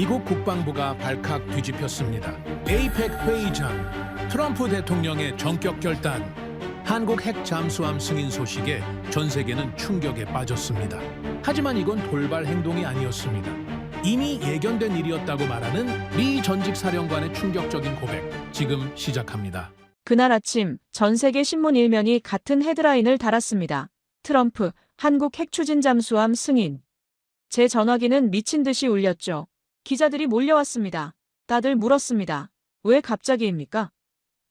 미국 국방부가 발칵 뒤집혔습니다. 에이펙 회의 전 트럼프 대통령의 전격 결단, 한국 핵 잠수함 승인 소식에 전 세계는 충격에 빠졌습니다. 하지만 이건 돌발 행동이 아니었습니다. 이미 예견된 일이었다고 말하는 미 전직 사령관의 충격적인 고백, 지금 시작합니다. 그날 아침 전 세계 신문 일면이 같은 헤드라인을 달았습니다. 트럼프, 한국 핵 추진 잠수함 승인. 제 전화기는 미친 듯이 울렸죠. 기자들이 몰려왔습니다. 다들 물었습니다. 왜 갑자기입니까?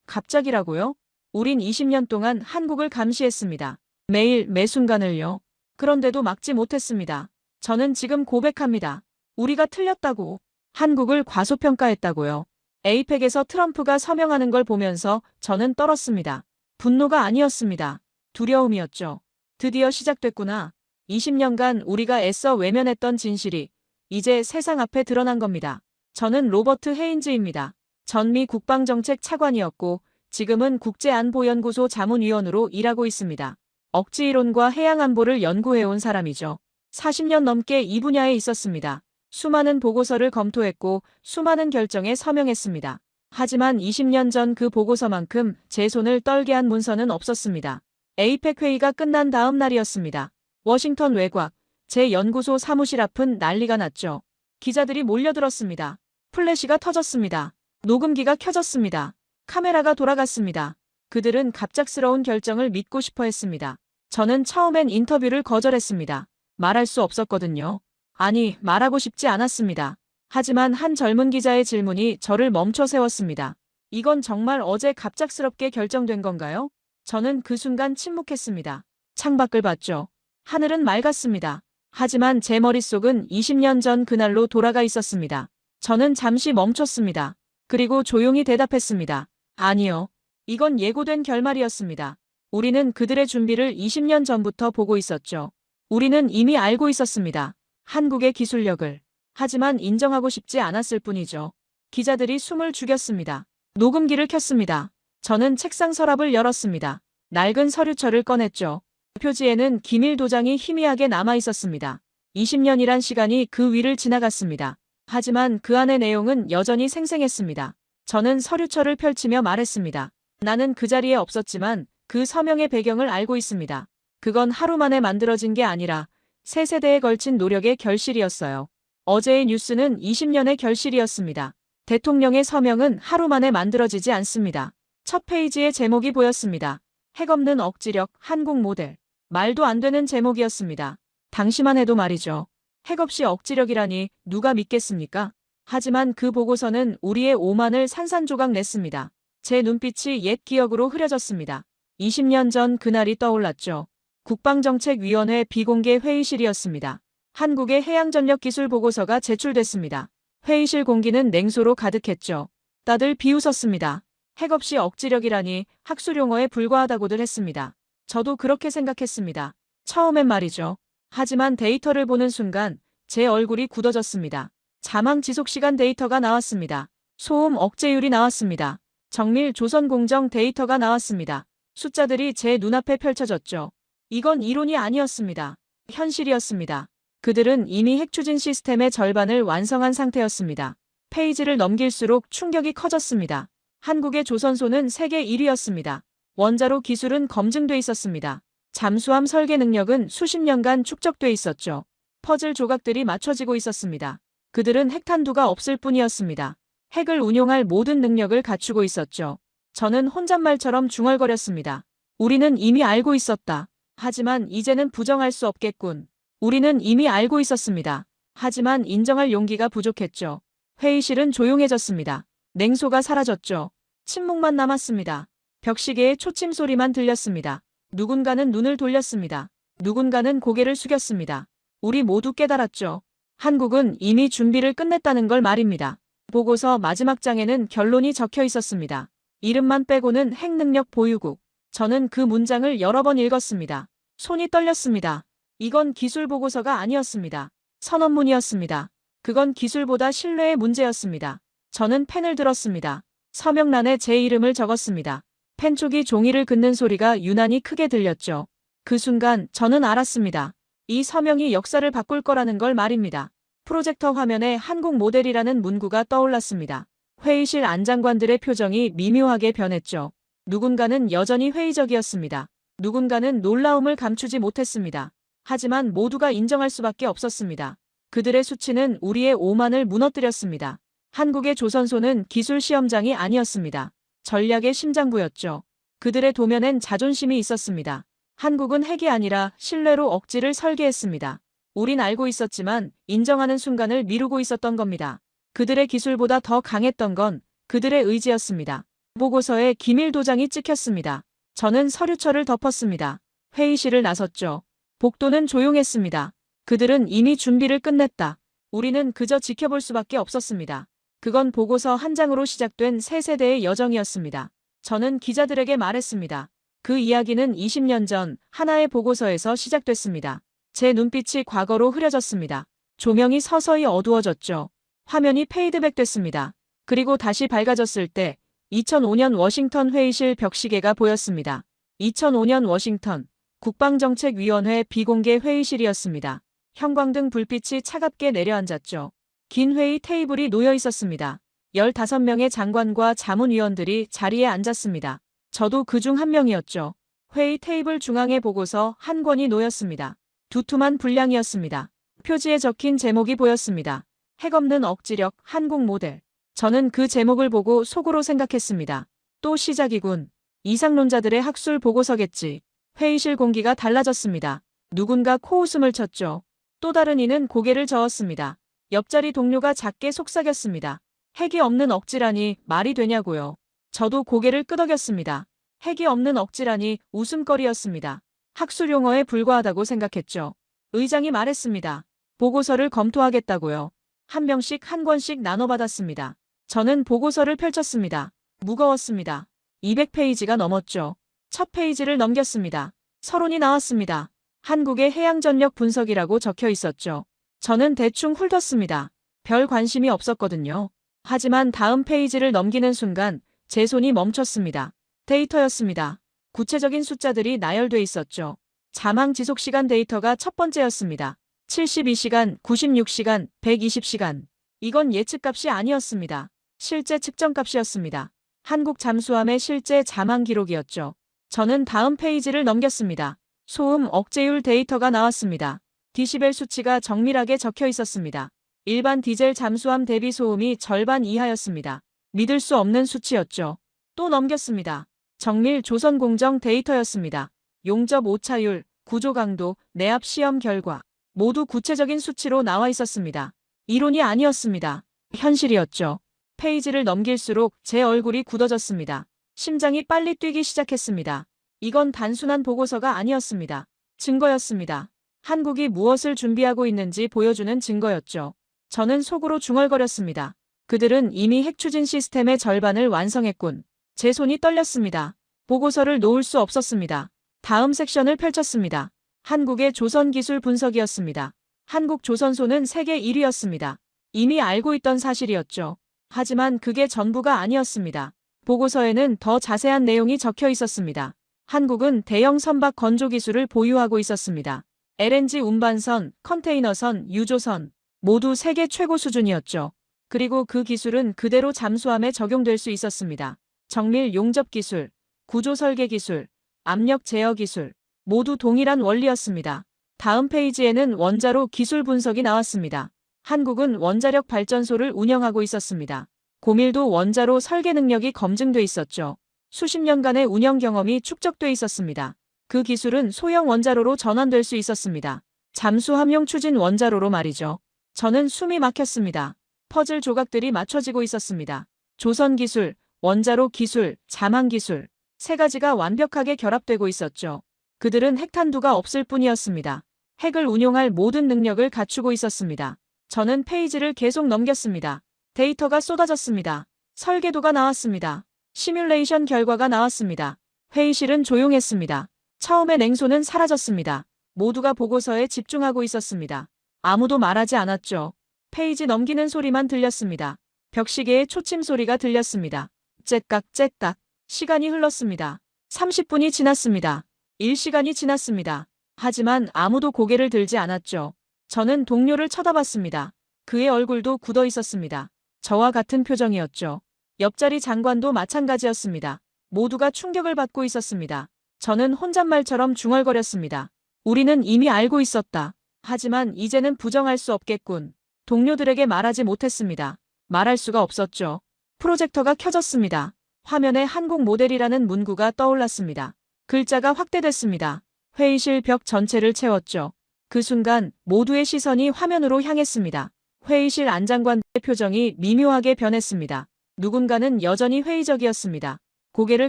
갑자기라고요? 우린 20년 동안 한국을 감시했습니다. 매일 매 순간을요. 그런데도 막지 못했습니다. 저는 지금 고백합니다. 우리가 틀렸다고. 한국을 과소평가했다고요. 에이펙에서 트럼프가 서명하는 걸 보면서 저는 떨었습니다. 분노가 아니었습니다. 두려움이었죠. 드디어 시작됐구나. 20년간 우리가 애써 외면했던 진실이 이제 세상 앞에 드러난 겁니다. 저는 로버트 헤인즈입니다. 전미 국방정책 차관이었고 지금은 국제안보연구소 자문위원으로 일하고 있습니다. 억지이론과 해양안보를 연구해온 사람이죠. 40년 넘게 이 분야에 있었습니다. 수많은 보고서를 검토했고 수많은 결정에 서명했습니다. 하지만 20년 전 그 보고서만큼 제 손을 떨게 한 문서는 없었습니다. 에이펙 회의가 끝난 다음 날이었습니다. 워싱턴 외곽, 제 연구소 사무실 앞은 난리가 났죠. 기자들이 몰려들었습니다. 플래시가 터졌습니다. 녹음기가 켜졌습니다. 카메라가 돌아갔습니다. 그들은 갑작스러운 결정을 믿고 싶어 했습니다. 저는 처음엔 인터뷰를 거절했습니다. 말할 수 없었거든요. 아니, 말하고 싶지 않았습니다. 하지만 한 젊은 기자의 질문이 저를 멈춰 세웠습니다. 이건 정말 어제 갑작스럽게 결정된 건가요? 저는 그 순간 침묵했습니다. 창밖을 봤죠. 하늘은 맑았습니다. 하지만 제 머릿속은 20년 전 그날로 돌아가 있었습니다. 저는 잠시 멈췄습니다. 그리고 조용히 대답했습니다. 아니요. 이건 예고된 결말이었습니다. 우리는 그들의 준비를 20년 전부터 보고 있었죠. 우리는 이미 알고 있었습니다. 한국의 기술력을. 하지만 인정하고 싶지 않았을 뿐이죠. 기자들이 숨을 죽였습니다. 녹음기를 켰습니다. 저는 책상 서랍을 열었습니다. 낡은 서류철을 꺼냈죠. 표지에는 기밀 도장이 희미하게 남아 있었습니다. 20년이란 시간이 그 위를 지나갔습니다. 하지만 그 안의 내용은 여전히 생생했습니다. 저는 서류철을 펼치며 말했습니다. 나는 그 자리에 없었지만 그 서명의 배경을 알고 있습니다. 그건 하루 만에 만들어진 게 아니라 세 세대에 걸친 노력의 결실이었어요. 어제의 뉴스는 20년의 결실이었습니다. 대통령의 서명은 하루 만에 만들어지지 않습니다. 첫 페이지의 제목이 보였습니다. 핵없는 억지력, 한국 모델. 말도 안 되는 제목이었습니다. 당시만 해도 말이죠. 핵 없이 억지력이라니 누가 믿겠습니까? 하지만 그 보고서는 우리의 오만을 산산조각 냈습니다. 제 눈빛이 옛 기억으로 흐려졌습니다. 20년 전 그날이 떠올랐죠. 국방정책위원회 비공개 회의실이었습니다. 한국의 해양전력 기술 보고서가 제출됐습니다. 회의실 공기는 냉소로 가득했죠. 다들 비웃었습니다. 핵 없이 억지력이라니 학술용어에 불과하다고들 했습니다. 저도 그렇게 생각했습니다. 처음엔 말이죠. 하지만 데이터를 보는 순간 제 얼굴이 굳어졌습니다. 자망 지속시간 데이터가 나왔습니다. 소음 억제율이 나왔습니다. 정밀 조선 공정 데이터가 나왔습니다. 숫자들이 제 눈앞에 펼쳐졌죠. 이건 이론이 아니었습니다. 현실이었습니다. 그들은 이미 핵 추진 시스템의 절반을 완성한 상태였습니다. 페이지를 넘길수록 충격이 커졌습니다. 한국의 조선소는 세계 1위였습니다. 원자로 기술은 검증돼 있었습니다. 잠수함 설계 능력은 수십 년간 축적돼 있었죠. 퍼즐 조각들이 맞춰지고 있었습니다. 그들은 핵탄두가 없을 뿐이었습니다. 핵을 운용할 모든 능력을 갖추고 있었죠. 저는 혼잣말처럼 중얼거렸습니다. 우리는 이미 알고 있었다. 하지만 이제는 부정할 수 없겠군. 우리는 이미 알고 있었습니다. 하지만 인정할 용기가 부족했죠. 회의실은 조용해졌습니다. 냉소가 사라졌죠. 침묵만 남았습니다. 벽시계의 초침 소리만 들렸습니다. 누군가는 눈을 돌렸습니다. 누군가는 고개를 숙였습니다. 우리 모두 깨달았죠. 한국은 이미 준비를 끝냈다는 걸 말입니다. 보고서 마지막 장에는 결론이 적혀 있었습니다. 이름만 빼고는 핵능력 보유국. 저는 그 문장을 여러 번 읽었습니다. 손이 떨렸습니다. 이건 기술 보고서가 아니었습니다. 선언문이었습니다. 그건 기술보다 신뢰의 문제였습니다. 저는 펜을 들었습니다. 서명란에 제 이름을 적었습니다. 펜촉이 종이를 긋는 소리가 유난히 크게 들렸죠. 그 순간 저는 알았습니다. 이 서명이 역사를 바꿀 거라는 걸 말입니다. 프로젝터 화면에 한국 모델이라는 문구가 떠올랐습니다. 회의실 안장관들의 표정이 미묘하게 변했죠. 누군가는 여전히 회의적이었습니다. 누군가는 놀라움을 감추지 못했습니다. 하지만 모두가 인정할 수밖에 없었습니다. 그들의 수치는 우리의 오만을 무너뜨렸습니다. 한국의 조선소는 기술 시험장이 아니었습니다. 전략의 심장부였죠. 그들의 도면엔 자존심이 있었습니다. 한국은 핵이 아니라 신뢰로 억지를 설계했습니다. 우린 알고 있었지만 인정하는 순간을 미루고 있었던 겁니다. 그들의 기술보다 더 강했던 건 그들의 의지였습니다. 보고서에 기밀 도장이 찍혔습니다. 저는 서류철을 덮었습니다. 회의실을 나섰죠. 복도는 조용했습니다. 그들은 이미 준비를 끝냈다. 우리는 그저 지켜볼 수밖에 없었습니다. 그건 보고서 한 장으로 시작된 새 세대의 여정이었습니다. 저는 기자들에게 말했습니다. 그 이야기는 20년 전 하나의 보고서에서 시작됐습니다. 제 눈빛이 과거로 흐려졌습니다. 조명이 서서히 어두워졌죠. 화면이 페이드백됐습니다. 그리고 다시 밝아졌을 때 2005년 워싱턴 회의실 벽시계가 보였습니다. 2005년 워싱턴 국방정책위원회 비공개 회의실이었습니다. 형광등 불빛이 차갑게 내려앉았죠. 긴 회의 테이블이 놓여 있었습니다. 15명의 장관과 자문위원들이 자리에 앉았습니다. 저도 그중 한 명이었죠. 회의 테이블 중앙에 보고서 한 권이 놓였습니다. 두툼한 분량이었습니다. 표지에 적힌 제목이 보였습니다. 핵없는 억지력 한국 모델. 저는 그 제목을 보고 속으로 생각했습니다. 또 시작이군. 이상론자들의 학술 보고서겠지. 회의실 공기가 달라졌습니다. 누군가 코웃음을 쳤죠. 또 다른 이는 고개를 저었습니다. 옆자리 동료가 작게 속삭였습니다. 핵이 없는 억지라니 말이 되냐고요. 저도 고개를 끄덕였습니다. 핵이 없는 억지라니 웃음거리였습니다. 학술 용어에 불과하다고 생각했죠. 의장이 말했습니다. 보고서를 검토하겠다고요. 한 명씩 한 권씩 나눠받았습니다. 저는 보고서를 펼쳤습니다. 무거웠습니다. 200페이지가 넘었죠. 첫 페이지를 넘겼습니다. 서론이 나왔습니다. 한국의 해양전력 분석이라고 적혀 있었죠. 저는 대충 훑었습니다. 별 관심이 없었거든요. 하지만 다음 페이지를 넘기는 순간 제 손이 멈췄습니다. 데이터였습니다. 구체적인 숫자들이 나열돼 있었죠. 자망 지속시간 데이터가 첫 번째였습니다. 72시간, 96시간, 120시간. 이건 예측값이 아니었습니다. 실제 측정값이었습니다. 한국 잠수함의 실제 자망 기록이었죠. 저는 다음 페이지를 넘겼습니다. 소음 억제율 데이터가 나왔습니다. 디시벨 수치가 정밀하게 적혀 있었습니다. 일반 디젤 잠수함 대비 소음이 절반 이하였습니다. 믿을 수 없는 수치였죠. 또 넘겼습니다. 정밀 조선 공정 데이터였습니다. 용접 오차율, 구조 강도, 내압 시험 결과 모두 구체적인 수치로 나와 있었습니다. 이론이 아니었습니다. 현실이었죠. 페이지를 넘길수록 제 얼굴이 굳어졌습니다. 심장이 빨리 뛰기 시작했습니다. 이건 단순한 보고서가 아니었습니다. 증거였습니다. 한국이 무엇을 준비하고 있는지 보여주는 증거였죠. 저는 속으로 중얼거렸습니다. 그들은 이미 핵 추진 시스템의 절반을 완성했군. 제 손이 떨렸습니다. 보고서를 놓을 수 없었습니다. 다음 섹션을 펼쳤습니다. 한국의 조선 기술 분석이었습니다. 한국 조선소는 세계 1위였습니다. 이미 알고 있던 사실이었죠. 하지만 그게 전부가 아니었습니다. 보고서에는 더 자세한 내용이 적혀 있었습니다. 한국은 대형 선박 건조 기술을 보유하고 있었습니다. LNG 운반선, 컨테이너선, 유조선 모두 세계 최고 수준이었죠. 그리고 그 기술은 그대로 잠수함에 적용될 수 있었습니다. 정밀 용접 기술, 구조 설계 기술, 압력 제어 기술 모두 동일한 원리였습니다. 다음 페이지에는 원자로 기술 분석이 나왔습니다. 한국은 원자력 발전소를 운영하고 있었습니다. 고밀도 원자로 설계 능력이 검증돼 있었죠. 수십 년간의 운영 경험이 축적돼 있었습니다. 그 기술은 소형 원자로로 전환될 수 있었습니다. 잠수함용 추진 원자로로 말이죠. 저는 숨이 막혔습니다. 퍼즐 조각들이 맞춰지고 있었습니다. 조선 기술, 원자로 기술, 자망 기술 세 가지가 완벽하게 결합되고 있었죠. 그들은 핵탄두가 없을 뿐이었습니다. 핵을 운용할 모든 능력을 갖추고 있었습니다. 저는 페이지를 계속 넘겼습니다. 데이터가 쏟아졌습니다. 설계도가 나왔습니다. 시뮬레이션 결과가 나왔습니다. 회의실은 조용했습니다. 처음의 냉소는 사라졌습니다. 모두가 보고서에 집중하고 있었습니다. 아무도 말하지 않았죠. 페이지 넘기는 소리만 들렸습니다. 벽시계의 초침 소리가 들렸습니다. 째깍째깍. 시간이 흘렀습니다. 30분이 지났습니다. 1시간이 지났습니다. 하지만 아무도 고개를 들지 않았죠. 저는 동료를 쳐다봤습니다. 그의 얼굴도 굳어 있었습니다. 저와 같은 표정이었죠. 옆자리 장관도 마찬가지였습니다. 모두가 충격을 받고 있었습니다. 저는 혼잣말처럼 중얼거렸습니다. 우리는 이미 알고 있었다. 하지만 이제는 부정할 수 없겠군. 동료들에게 말하지 못했습니다. 말할 수가 없었죠. 프로젝터가 켜졌습니다. 화면에 한국 모델이라는 문구가 떠올랐습니다. 글자가 확대됐습니다. 회의실 벽 전체를 채웠죠. 그 순간 모두의 시선이 화면으로 향했습니다. 회의실 안장관의 표정이 미묘하게 변했습니다. 누군가는 여전히 회의적이었습니다. 고개를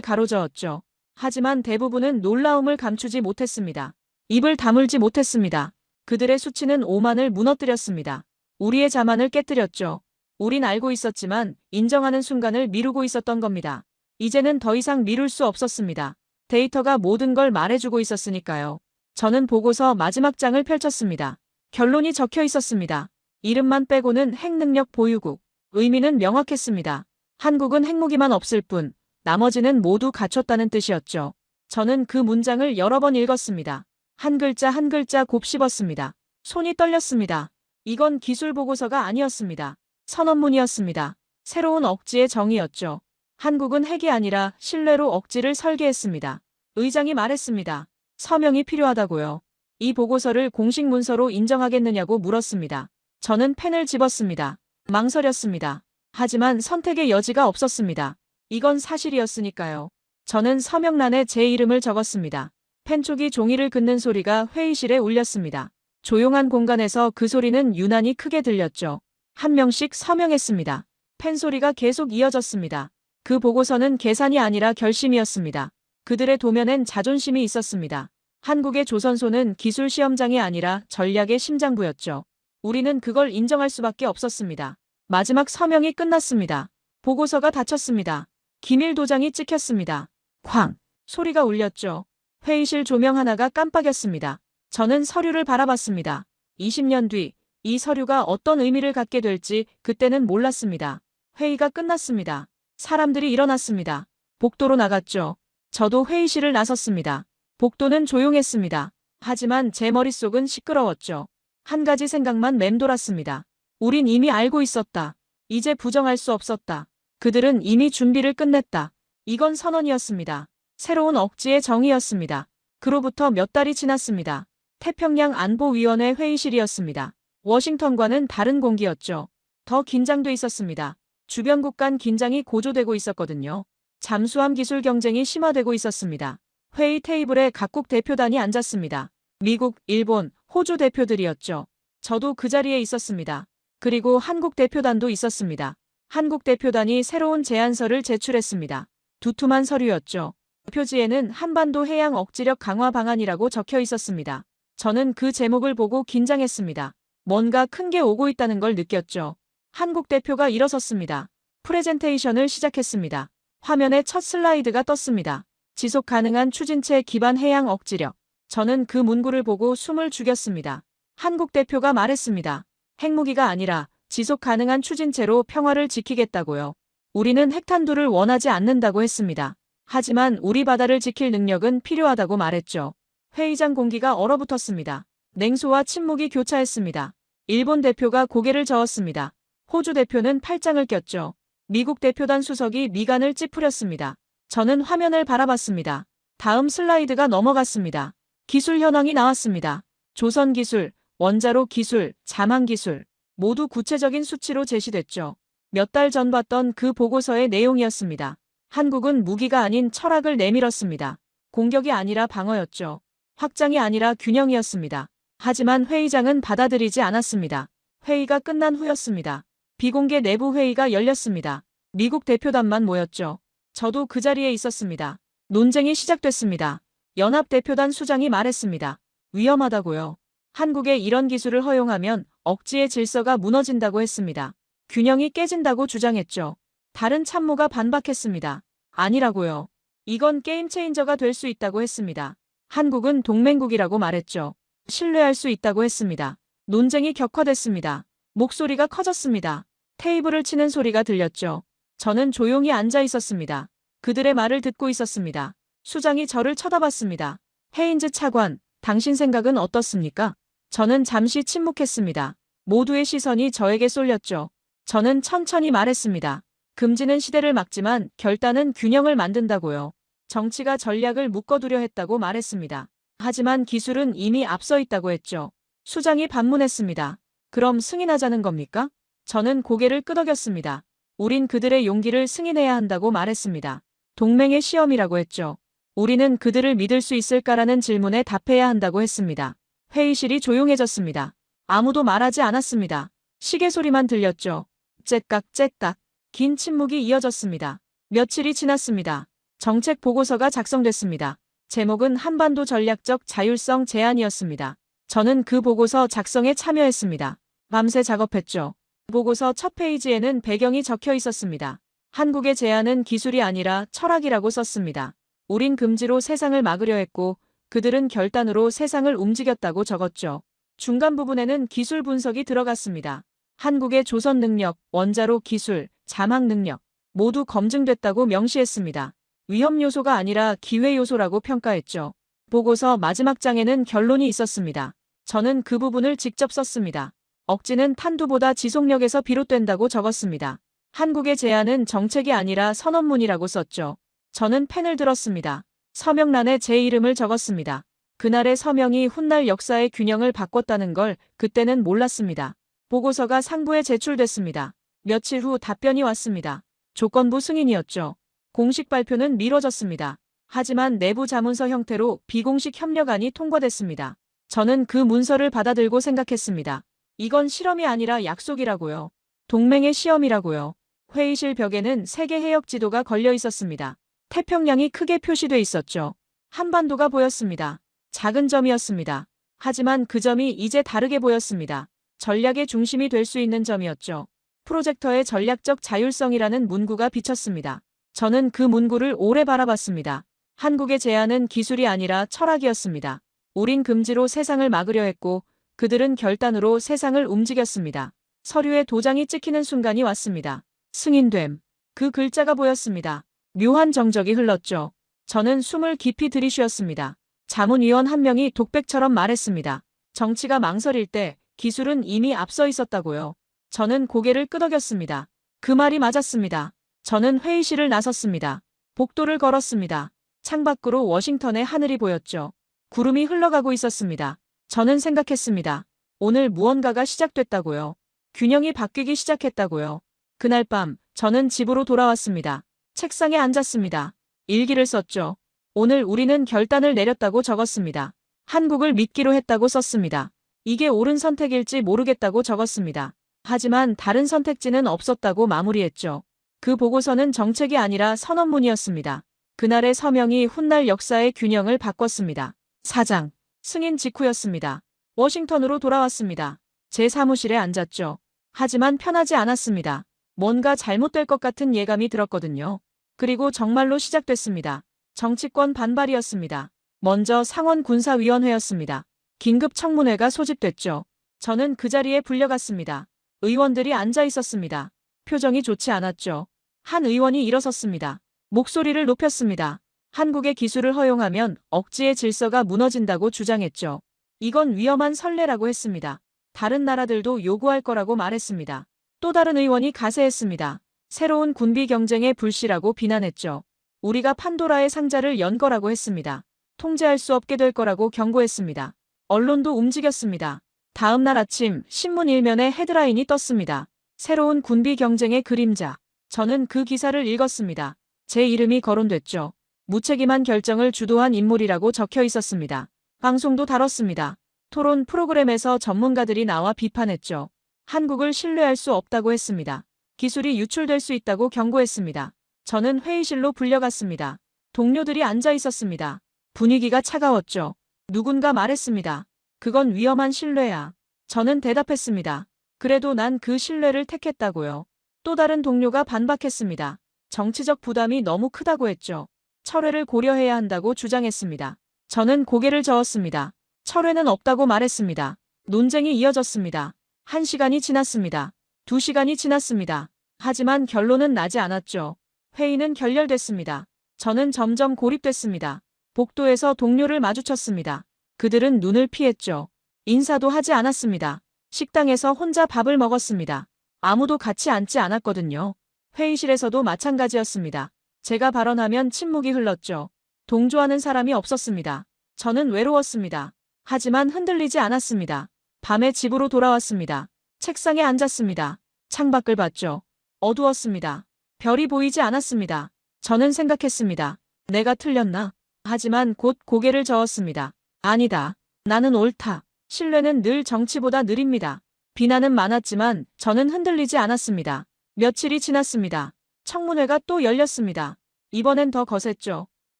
가로저었죠. 하지만 대부분은 놀라움을 감추지 못했습니다. 입을 다물지 못했습니다. 그들의 수치는 오만을 무너뜨렸습니다. 우리의 자만을 깨뜨렸죠. 우린 알고 있었지만 인정하는 순간을 미루고 있었던 겁니다. 이제는 더 이상 미룰 수 없었습니다. 데이터가 모든 걸 말해주고 있었으니까요. 저는 보고서 마지막 장을 펼쳤습니다. 결론이 적혀 있었습니다. 이름만 빼고는 핵능력 보유국. 의미는 명확했습니다. 한국은 핵무기만 없을 뿐 나머지는 모두 갖췄다는 뜻이었죠. 저는 그 문장을 여러 번 읽었습니다. 한 글자 한 글자 곱씹었습니다. 손이 떨렸습니다. 이건 기술 보고서가 아니었습니다. 선언문이었습니다. 새로운 억지의 정의였죠. 한국은 핵이 아니라 신뢰로 억지를 설계했습니다. 의장이 말했습니다. 서명이 필요하다고요. 이 보고서를 공식 문서로 인정하겠느냐고 물었습니다. 저는 펜을 집었습니다. 망설였습니다. 하지만 선택의 여지가 없었습니다. 이건 사실이었으니까요. 저는 서명란에 제 이름을 적었습니다. 펜촉이 종이를 긋는 소리가 회의실에 울렸습니다. 조용한 공간에서 그 소리는 유난히 크게 들렸죠. 한 명씩 서명했습니다. 펜 소리가 계속 이어졌습니다. 그 보고서는 계산이 아니라 결심이었습니다. 그들의 도면엔 자존심이 있었습니다. 한국의 조선소는 기술 시험장이 아니라 전략의 심장부였죠. 우리는 그걸 인정할 수밖에 없었습니다. 마지막 서명이 끝났습니다. 보고서가 닫혔습니다. 기밀 도장이 찍혔습니다. 쾅! 소리가 울렸죠. 회의실 조명 하나가 깜빡였습니다. 저는 서류를 바라봤습니다. 20년 뒤 이 서류가 어떤 의미를 갖게 될지 그때는 몰랐습니다. 회의가 끝났습니다. 사람들이 일어났습니다. 복도로 나갔죠. 저도 회의실을 나섰습니다. 복도는 조용했습니다. 하지만 제 머릿속은 시끄러웠죠. 한 가지 생각만 맴돌았습니다. 우린 이미 알고 있었다. 이제 부정할 수 없었다. 그들은 이미 준비를 끝냈다. 이건 선언이었습니다. 새로운 억지의 정의였습니다. 그로부터 몇 달이 지났습니다. 태평양 안보위원회 회의실이었습니다. 워싱턴과는 다른 공기였죠. 더 긴장돼 있었습니다. 주변국 간 긴장이 고조되고 있었거든요. 잠수함 기술 경쟁이 심화되고 있었습니다. 회의 테이블에 각국 대표단이 앉았습니다. 미국, 일본, 호주 대표들이었죠. 저도 그 자리에 있었습니다. 그리고 한국 대표단도 있었습니다. 한국 대표단이 새로운 제안서를 제출했습니다. 두툼한 서류였죠. 표지에는 한반도 해양 억지력 강화 방안이라고 적혀 있었습니다. 저는 그 제목을 보고 긴장했습니다. 뭔가 큰 게 오고 있다는 걸 느꼈죠. 한국 대표가 일어섰습니다. 프레젠테이션을 시작했습니다. 화면에 첫 슬라이드가 떴습니다. 지속 가능한 추진체 기반 해양 억지력. 저는 그 문구를 보고 숨을 죽였습니다. 한국 대표가 말했습니다. 핵무기가 아니라 지속 가능한 추진체로 평화를 지키겠다고요. 우리는 핵탄두를 원하지 않는다고 했습니다. 하지만 우리 바다를 지킬 능력은 필요하다고 말했죠. 회의장 공기가 얼어붙었습니다. 냉소와 침묵이 교차했습니다. 일본 대표가 고개를 저었습니다. 호주 대표는 팔짱을 꼈죠. 미국 대표단 수석이 미간을 찌푸렸습니다. 저는 화면을 바라봤습니다. 다음 슬라이드가 넘어갔습니다. 기술 현황이 나왔습니다. 조선 기술, 원자로 기술, 자망 기술, 모두 구체적인 수치로 제시됐죠. 몇 달 전 봤던 그 보고서의 내용이었습니다. 한국은 무기가 아닌 철학을 내밀었습니다. 공격이 아니라 방어였죠. 확장이 아니라 균형이었습니다. 하지만 회의장은 받아들이지 않았습니다. 회의가 끝난 후였습니다. 비공개 내부 회의가 열렸습니다. 미국 대표단만 모였죠. 저도 그 자리에 있었습니다. 논쟁이 시작됐습니다. 연합대표단 수장이 말했습니다. 위험하다고요. 한국에 이런 기술을 허용하면 억지의 질서가 무너진다고 했습니다. 균형이 깨진다고 주장했죠. 다른 참모가 반박했습니다. 아니라고요. 이건 게임 체인저가 될 수 있다고 했습니다. 한국은 동맹국이라고 말했죠. 신뢰할 수 있다고 했습니다. 논쟁이 격화됐습니다. 목소리가 커졌습니다. 테이블을 치는 소리가 들렸죠. 저는 조용히 앉아 있었습니다. 그들의 말을 듣고 있었습니다. 수장이 저를 쳐다봤습니다. 헤인즈 차관, 당신 생각은 어떻습니까? 저는 잠시 침묵했습니다. 모두의 시선이 저에게 쏠렸죠. 저는 천천히 말했습니다. 금지는 시대를 막지만 결단은 균형을 만든다고요. 정치가 전략을 묶어두려 했다고 말했습니다. 하지만 기술은 이미 앞서 있다고 했죠. 수장이 반문했습니다. 그럼 승인하자는 겁니까? 저는 고개를 끄덕였습니다. 우린 그들의 용기를 승인해야 한다고 말했습니다. 동맹의 시험이라고 했죠. 우리는 그들을 믿을 수 있을까라는 질문에 답해야 한다고 했습니다. 회의실이 조용해졌습니다. 아무도 말하지 않았습니다. 시계 소리만 들렸죠. 째깍째깍. 긴 침묵이 이어졌습니다. 며칠이 지났습니다. 정책 보고서가 작성됐습니다. 제목은 한반도 전략적 자율성 제안이었습니다. 저는 그 보고서 작성에 참여했습니다. 밤새 작업했죠. 보고서 첫 페이지에는 배경이 적혀 있었습니다. 한국의 제안은 기술이 아니라 철학이라고 썼습니다. 우린 금지로 세상을 막으려 했고 그들은 결단으로 세상을 움직였다고 적었죠. 중간 부분에는 기술 분석이 들어갔습니다. 한국의 조선 능력, 원자로 기술, 자막 능력 모두 검증됐다고 명시했습니다. 위험 요소가 아니라 기회 요소라고 평가했죠. 보고서 마지막 장에는 결론이 있었습니다. 저는 그 부분을 직접 썼습니다. 억지는 탄두보다 지속력에서 비롯된다고 적었습니다. 한국의 제안은 정책이 아니라 선언문이라고 썼죠. 저는 펜을 들었습니다. 서명란에 제 이름을 적었습니다. 그날의 서명이 훗날 역사의 균형을 바꿨다는 걸 그때는 몰랐습니다. 보고서가 상부에 제출됐습니다. 며칠 후 답변이 왔습니다. 조건부 승인이었죠. 공식 발표는 미뤄졌습니다. 하지만 내부 자문서 형태로 비공식 협력안이 통과됐습니다. 저는 그 문서를 받아들고 생각했습니다. 이건 실험이 아니라 약속이라고요. 동맹의 시험이라고요. 회의실 벽에는 세계 해역 지도가 걸려 있었습니다. 태평양이 크게 표시돼 있었죠. 한반도가 보였습니다. 작은 점이었습니다. 하지만 그 점이 이제 다르게 보였습니다. 전략의 중심이 될 수 있는 점이었죠. 프로젝터의 전략적 자율성이라는 문구가 비쳤습니다. 저는 그 문구를 오래 바라봤습니다. 한국의 제안은 기술이 아니라 철학이었습니다. 우린 금지로 세상을 막으려 했고 그들은 결단으로 세상을 움직였습니다. 서류에 도장이 찍히는 순간이 왔습니다. 승인됨. 그 글자가 보였습니다. 묘한 정적이 흘렀죠. 저는 숨을 깊이 들이쉬었습니다. 자문위원 한 명이 독백처럼 말했습니다. 정치가 망설일 때 기술은 이미 앞서 있었다고요. 저는 고개를 끄덕였습니다. 그 말이 맞았습니다. 저는 회의실을 나섰습니다. 복도를 걸었습니다. 창밖으로 워싱턴의 하늘이 보였죠. 구름이 흘러가고 있었습니다. 저는 생각했습니다. 오늘 무언가가 시작됐다고요. 균형이 바뀌기 시작했다고요. 그날 밤 저는 집으로 돌아왔습니다. 책상에 앉았습니다. 일기를 썼죠. 오늘 우리는 결단을 내렸다고 적었습니다. 한국을 믿기로 했다고 썼습니다. 이게 옳은 선택일지 모르겠다고 적었습니다. 하지만 다른 선택지는 없었다고 마무리했죠. 그 보고서는 정책이 아니라 선언문이었습니다. 그날의 서명이 훗날 역사의 균형을 바꿨습니다. 사장. 승인 직후였습니다. 워싱턴으로 돌아왔습니다. 제 사무실에 앉았죠. 하지만 편하지 않았습니다. 뭔가 잘못될 것 같은 예감이 들었거든요. 그리고 정말로 시작됐습니다. 정치권 반발이었습니다. 먼저 상원군사위원회였습니다. 긴급 청문회가 소집됐죠. 저는 그 자리에 불려갔습니다. 의원들이 앉아 있었습니다. 표정이 좋지 않았죠. 한 의원이 일어섰습니다. 목소리를 높였습니다. 한국의 기술을 허용하면 억지의 질서가 무너진다고 주장했죠. 이건 위험한 선례라고 했습니다. 다른 나라들도 요구할 거라고 말했습니다. 또 다른 의원이 가세했습니다. 새로운 군비 경쟁의 불씨라고 비난했죠. 우리가 판도라의 상자를 연 거라고 했습니다. 통제할 수 없게 될 거라고 경고했습니다. 언론도 움직였습니다. 다음 날 아침 신문 일면에 헤드라인이 떴습니다. 새로운 군비 경쟁의 그림자. 저는 그 기사를 읽었습니다. 제 이름이 거론됐죠. 무책임한 결정을 주도한 인물이라고 적혀 있었습니다. 방송도 다뤘습니다. 토론 프로그램에서 전문가들이 나와 비판했죠. 한국을 신뢰할 수 없다고 했습니다. 기술이 유출될 수 있다고 경고했습니다. 저는 회의실로 불려갔습니다. 동료들이 앉아 있었습니다. 분위기가 차가웠죠. 누군가 말했습니다. 그건 위험한 신뢰야. 저는 대답했습니다. 그래도 난 그 신뢰를 택했다고요. 또 다른 동료가 반박했습니다. 정치적 부담이 너무 크다고 했죠. 철회를 고려해야 한다고 주장했습니다. 저는 고개를 저었습니다. 철회는 없다고 말했습니다. 논쟁이 이어졌습니다. 1시간이 지났습니다. 2시간이 지났습니다. 하지만 결론은 나지 않았죠. 회의는 결렬됐습니다. 저는 점점 고립됐습니다. 복도에서 동료를 마주쳤습니다. 그들은 눈을 피했죠. 인사도 하지 않았습니다. 식당에서 혼자 밥을 먹었습니다. 아무도 같이 앉지 않았거든요. 회의실에서도 마찬가지였습니다. 제가 발언하면 침묵이 흘렀죠. 동조하는 사람이 없었습니다. 저는 외로웠습니다. 하지만 흔들리지 않았습니다. 밤에 집으로 돌아왔습니다. 책상에 앉았습니다. 창밖을 봤죠. 어두웠습니다. 별이 보이지 않았습니다. 저는 생각했습니다. 내가 틀렸나? 하지만 곧 고개를 저었습니다. 아니다. 나는 옳다. 신뢰는 늘 정치보다 느립니다. 비난은 많았지만 저는 흔들리지 않았습니다. 며칠이 지났습니다. 청문회가 또 열렸습니다. 이번엔 더 거셌죠.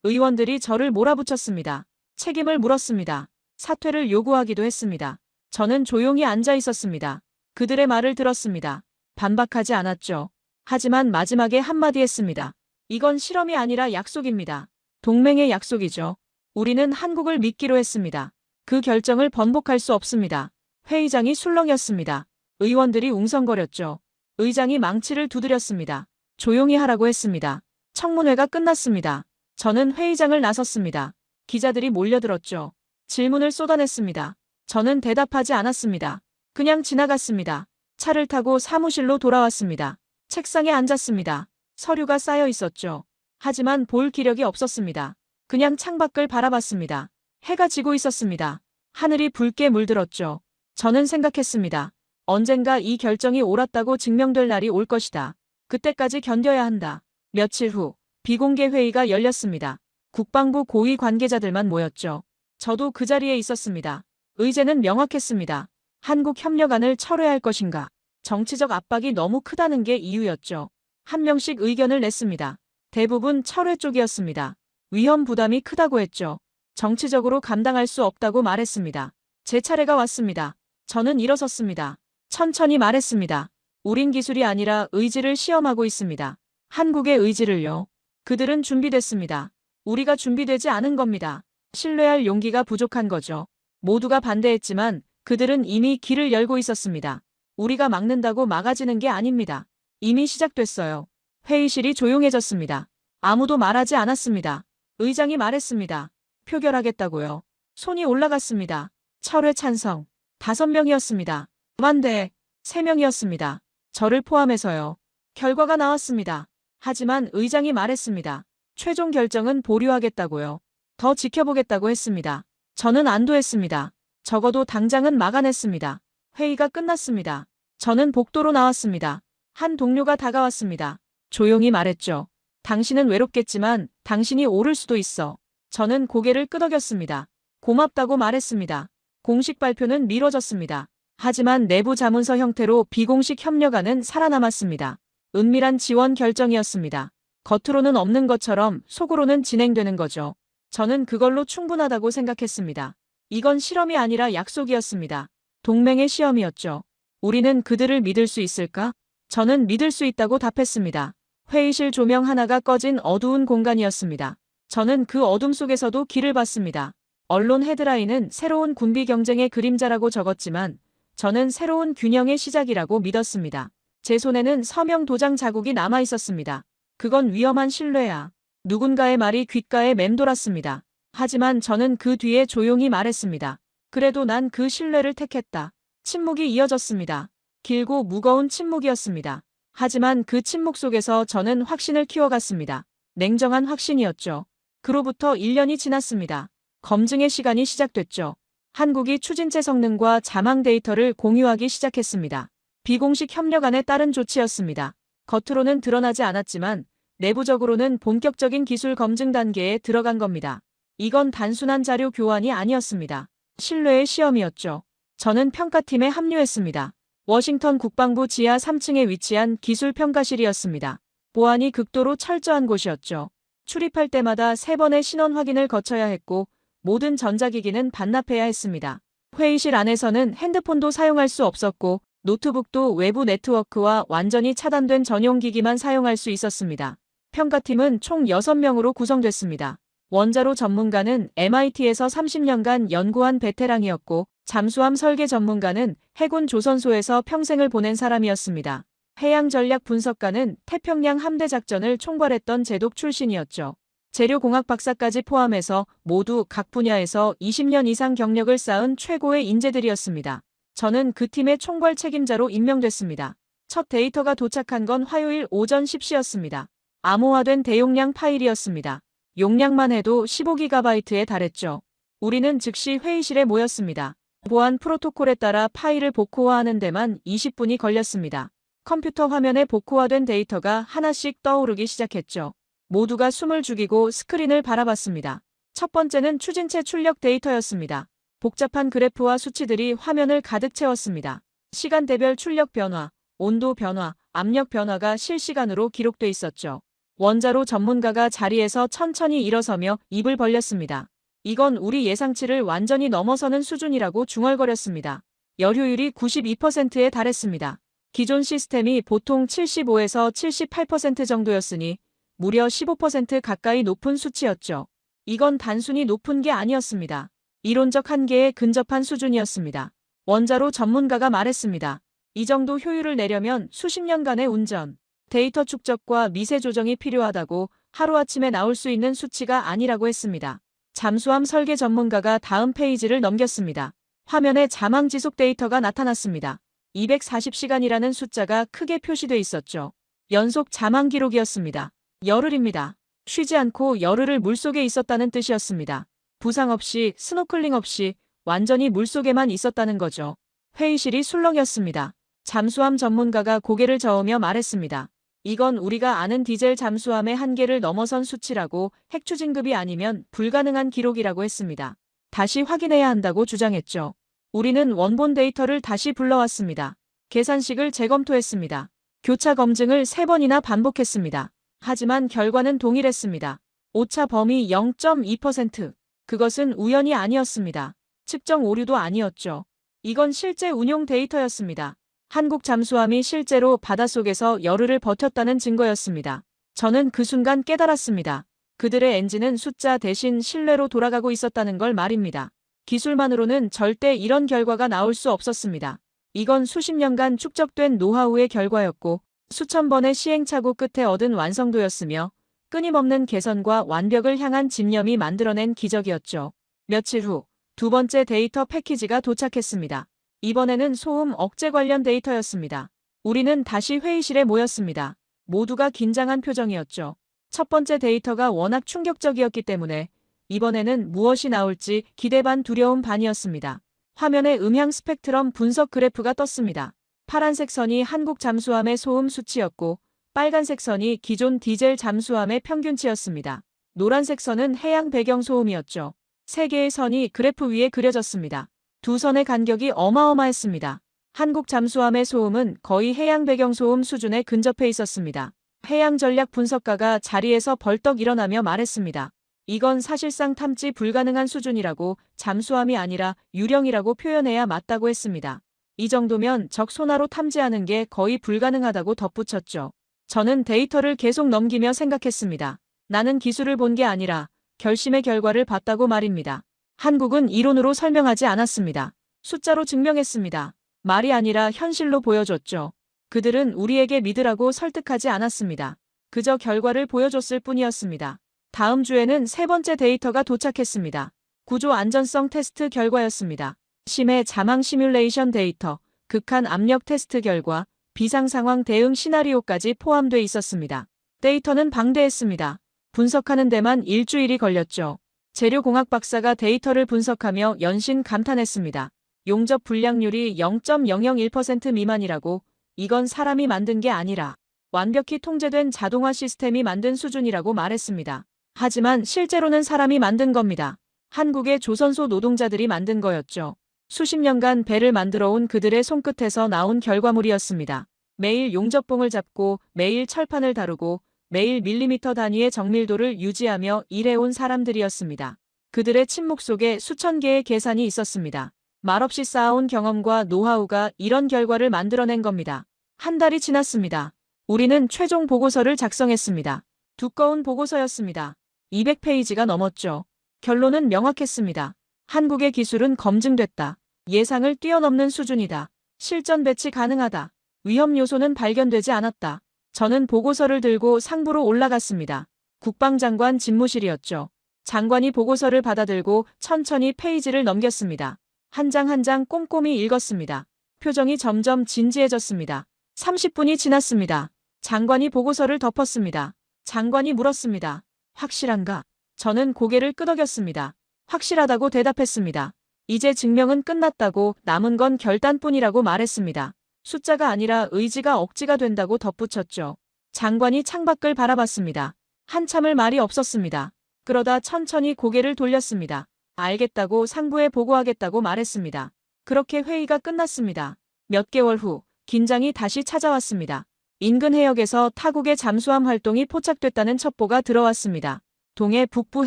의원들이 저를 몰아붙였습니다. 책임을 물었습니다. 사퇴를 요구하기도 했습니다. 저는 조용히 앉아 있었습니다. 그들의 말을 들었습니다. 반박하지 않았죠. 하지만 마지막에 한마디 했습니다. 이건 실험이 아니라 약속입니다. 동맹의 약속이죠. 우리는 한국을 믿기로 했습니다. 그 결정을 번복할 수 없습니다. 회의장이 술렁였습니다. 의원들이 웅성거렸죠. 의장이 망치를 두드렸습니다. 조용히 하라고 했습니다. 청문회가 끝났습니다. 저는 회의장을 나섰습니다. 기자들이 몰려들었죠. 질문을 쏟아냈습니다. 저는 대답하지 않았습니다. 그냥 지나갔습니다. 차를 타고 사무실로 돌아왔습니다. 책상에 앉았습니다. 서류가 쌓여 있었죠. 하지만 볼 기력이 없었습니다. 그냥 창밖을 바라봤습니다. 해가 지고 있었습니다. 하늘이 붉게 물들었죠. 저는 생각했습니다. 언젠가 이 결정이 옳았다고 증명될 날이 올 것이다. 그때까지 견뎌야 한다. 며칠 후 비공개 회의가 열렸습니다. 국방부 고위 관계자들만 모였죠. 저도 그 자리에 있었습니다. 의제는 명확했습니다. 한국협력안을 철회할 것인가? 정치적 압박이 너무 크다는 게 이유였죠. 한 명씩 의견을 냈습니다. 대부분 철회 쪽이었습니다. 위험 부담이 크다고 했죠. 정치적으로 감당할 수 없다고 말했습니다. 제 차례가 왔습니다. 저는 일어섰습니다. 천천히 말했습니다. 우린 기술이 아니라 의지를 시험하고 있습니다. 한국의 의지를요. 그들은 준비됐습니다. 우리가 준비되지 않은 겁니다. 신뢰할 용기가 부족한 거죠. 모두가 반대했지만 그들은 이미 길을 열고 있었습니다. 우리가 막는다고 막아지는 게 아닙니다. 이미 시작됐어요. 회의실이 조용해졌습니다. 아무도 말하지 않았습니다. 의장이 말했습니다. 표결하겠다고요. 손이 올라갔습니다. 철회 찬성. 5명이었습니다. 반대 3명이었습니다. 저를 포함해서요. 결과가 나왔습니다. 하지만 의장이 말했습니다. 최종 결정은 보류하겠다고요. 더 지켜보겠다고 했습니다. 저는 안도했습니다. 적어도 당장은 막아냈습니다. 회의가 끝났습니다. 저는 복도로 나왔습니다. 한 동료가 다가왔습니다. 조용히 말했죠. 당신은 외롭겠지만 당신이 오를 수도 있어. 저는 고개를 끄덕였습니다. 고맙다고 말했습니다. 공식 발표는 미뤄졌습니다. 하지만 내부 자문서 형태로 비공식 협력안은 살아남았습니다. 은밀한 지원 결정이었습니다. 겉으로는 없는 것처럼 속으로는 진행되는 거죠. 저는 그걸로 충분하다고 생각했습니다. 이건 실험이 아니라 약속이었습니다. 동맹의 시험이었죠. 우리는 그들을 믿을 수 있을까? 저는 믿을 수 있다고 답했습니다. 회의실 조명 하나가 꺼진 어두운 공간이었습니다. 저는 그 어둠 속에서도 길을 봤습니다. 언론 헤드라인은 새로운 군비 경쟁의 그림자라고 적었지만 저는 새로운 균형의 시작이라고 믿었습니다. 제 손에는 서명 도장 자국이 남아 있었습니다. 그건 위험한 신뢰야. 누군가의 말이 귓가에 맴돌았습니다. 하지만 저는 그 뒤에 조용히 말했습니다. 그래도 난 그 신뢰를 택했다. 침묵이 이어졌습니다. 길고 무거운 침묵이었습니다. 하지만 그 침묵 속에서 저는 확신을 키워갔습니다. 냉정한 확신이었죠. 그로부터 1년이 지났습니다. 검증의 시간이 시작됐죠. 한국이 추진체 성능과 자망 데이터를 공유하기 시작했습니다. 비공식 협력안에 따른 조치였습니다. 겉으로는 드러나지 않았지만 내부적으로는 본격적인 기술 검증 단계에 들어간 겁니다. 이건 단순한 자료 교환이 아니었습니다. 신뢰의 시험이었죠. 저는 평가팀에 합류했습니다. 워싱턴 국방부 지하 3층에 위치한 기술평가실이었습니다. 보안이 극도로 철저한 곳이었죠. 출입할 때마다 3번의 신원 확인을 거쳐야 했고 모든 전자기기는 반납해야 했습니다. 회의실 안에서는 핸드폰도 사용할 수 없었고 노트북도 외부 네트워크와 완전히 차단된 전용 기기만 사용할 수 있었습니다. 평가팀은 총 6명으로 구성됐습니다. 원자로 전문가는 MIT에서 30년간 연구한 베테랑이었고 잠수함 설계 전문가는 해군 조선소에서 평생을 보낸 사람이었습니다. 해양 전략 분석가는 태평양 함대 작전을 총괄했던 제독 출신이었죠. 재료공학 박사까지 포함해서 모두 각 분야에서 20년 이상 경력을 쌓은 최고의 인재들이었습니다. 저는 그 팀의 총괄 책임자로 임명됐습니다. 첫 데이터가 도착한 건 화요일 오전 10시였습니다. 암호화된 대용량 파일이었습니다. 용량만 해도 15GB에 달했죠. 우리는 즉시 회의실에 모였습니다. 보안 프로토콜에 따라 파일을 복호화하는 데만 20분이 걸렸습니다. 컴퓨터 화면에 복호화된 데이터가 하나씩 떠오르기 시작했죠. 모두가 숨을 죽이고 스크린을 바라봤습니다. 첫 번째는 추진체 출력 데이터였습니다. 복잡한 그래프와 수치들이 화면을 가득 채웠습니다. 시간대별 출력 변화, 온도 변화, 압력 변화가 실시간으로 기록돼 있었죠. 원자로 전문가가 자리에서 천천히 일어서며 입을 벌렸습니다. 이건 우리 예상치를 완전히 넘어서는 수준이라고 중얼거렸습니다. 열효율이 92%에 달했습니다. 기존 시스템이 보통 75에서 78% 정도였으니 무려 15% 가까이 높은 수치였죠. 이건 단순히 높은 게 아니었습니다. 이론적 한계에 근접한 수준이었습니다. 원자로 전문가가 말했습니다. 이 정도 효율을 내려면 수십 년간의 운전, 데이터 축적과 미세 조정이 필요하다고 하루아침에 나올 수 있는 수치가 아니라고 했습니다. 잠수함 설계 전문가가 다음 페이지를 넘겼습니다. 화면에 자망 지속 데이터가 나타났습니다. 240시간이라는 숫자가 크게 표시돼 있었죠. 연속 자망 기록이었습니다. 열흘입니다. 쉬지 않고 열흘을 물속에 있었다는 뜻이었습니다. 부상 없이 스노클링 없이 완전히 물속에만 있었다는 거죠. 회의실이 술렁였습니다. 잠수함 전문가가 고개를 저으며 말했습니다. 이건 우리가 아는 디젤 잠수함의 한계를 넘어선 수치라고 핵추진급이 아니면 불가능한 기록이라고 했습니다. 다시 확인해야 한다고 주장했죠. 우리는 원본 데이터를 다시 불러왔습니다. 계산식을 재검토했습니다. 교차 검증을 3번이나 반복했습니다. 하지만 결과는 동일했습니다. 오차 범위 0.2%. 그것은 우연이 아니었습니다. 측정 오류도 아니었죠. 이건 실제 운용 데이터였습니다. 한국 잠수함이 실제로 바닷속에서 열흘을 버텼다는 증거였습니다. 저는 그 순간 깨달았습니다. 그들의 엔진은 숫자 대신 신뢰로 돌아가고 있었다는 걸 말입니다. 기술만으로는 절대 이런 결과가 나올 수 없었습니다. 이건 수십 년간 축적된 노하우의 결과였고 수천 번의 시행착오 끝에 얻은 완성도였으며 끊임없는 개선과 완벽을 향한 집념이 만들어낸 기적이었죠. 며칠 후 두 번째 데이터 패키지가 도착했습니다. 이번에는 소음 억제 관련 데이터였습니다. 우리는 다시 회의실에 모였습니다. 모두가 긴장한 표정이었죠. 첫 번째 데이터가 워낙 충격적이었기 때문에 이번에는 무엇이 나올지 기대 반 두려움 반이었습니다. 화면에 음향 스펙트럼 분석 그래프가 떴습니다. 파란색 선이 한국 잠수함의 소음 수치였고 빨간색 선이 기존 디젤 잠수함의 평균치였습니다. 노란색 선은 해양 배경 소음이었죠. 세 개의 선이 그래프 위에 그려졌습니다. 두 선의 간격이 어마어마했습니다. 한국 잠수함의 소음은 거의 해양 배경 소음 수준에 근접해 있었습니다. 해양 전략 분석가가 자리에서 벌떡 일어나며 말했습니다. 이건 사실상 탐지 불가능한 수준이라고 잠수함이 아니라 유령이라고 표현해야 맞다고 했습니다. 이 정도면 적 소나로 탐지하는 게 거의 불가능하다고 덧붙였죠. 저는 데이터를 계속 넘기며 생각했습니다. 나는 기술을 본 게 아니라 결심의 결과를 봤다고 말입니다. 한국은 이론으로 설명하지 않았습니다. 숫자로 증명했습니다. 말이 아니라 현실로 보여줬죠. 그들은 우리에게 믿으라고 설득하지 않았습니다. 그저 결과를 보여줬을 뿐이었습니다. 다음 주에는 세 번째 데이터가 도착했습니다. 구조 안전성 테스트 결과였습니다. 심해 자망 시뮬레이션 데이터, 극한 압력 테스트 결과, 비상 상황 대응 시나리오까지 포함돼 있었습니다. 데이터는 방대했습니다. 분석하는 데만 일주일이 걸렸죠. 재료공학 박사가 데이터를 분석하며 연신 감탄했습니다. 용접 불량률이 0.001% 미만이라고, 이건 사람이 만든 게 아니라 완벽히 통제된 자동화 시스템이 만든 수준이라고 말했습니다. 하지만 실제로는 사람이 만든 겁니다. 한국의 조선소 노동자들이 만든 거였죠. 수십 년간 배를 만들어 온 그들의 손끝에서 나온 결과물이었습니다. 매일 용접봉을 잡고 매일 철판을 다루고 매일 밀리미터 단위의 정밀도를 유지하며 일해온 사람들이었습니다. 그들의 침묵 속에 수천 개의 계산이 있었습니다. 말없이 쌓아온 경험과 노하우가 이런 결과를 만들어낸 겁니다. 한 달이 지났습니다. 우리는 최종 보고서를 작성했습니다. 두꺼운 보고서였습니다. 200페이지가 넘었죠. 결론은 명확했습니다. 한국의 기술은 검증됐다. 예상을 뛰어넘는 수준이다. 실전 배치 가능하다. 위험 요소는 발견되지 않았다. 저는 보고서를 들고 상부로 올라갔습니다. 국방장관 집무실이었죠. 장관이 보고서를 받아들고 천천히 페이지를 넘겼습니다. 한 장 한 장 꼼꼼히 읽었습니다. 표정이 점점 진지해졌습니다. 30분이 지났습니다. 장관이 보고서를 덮었습니다. 장관이 물었습니다. 확실한가? 저는 고개를 끄덕였습니다. 확실하다고 대답했습니다. 이제 증명은 끝났다고 남은 건 결단뿐이라고 말했습니다. 숫자가 아니라 의지가 억지가 된다고 덧붙였죠. 장관이 창밖을 바라봤습니다. 한참을 말이 없었습니다. 그러다 천천히 고개를 돌렸습니다. 알겠다고 상부에 보고하겠다고 말했습니다. 그렇게 회의가 끝났습니다. 몇 개월 후 긴장이 다시 찾아왔습니다. 인근 해역에서 타국의 잠수함 활동이 포착됐다는 첩보가 들어왔습니다. 동해 북부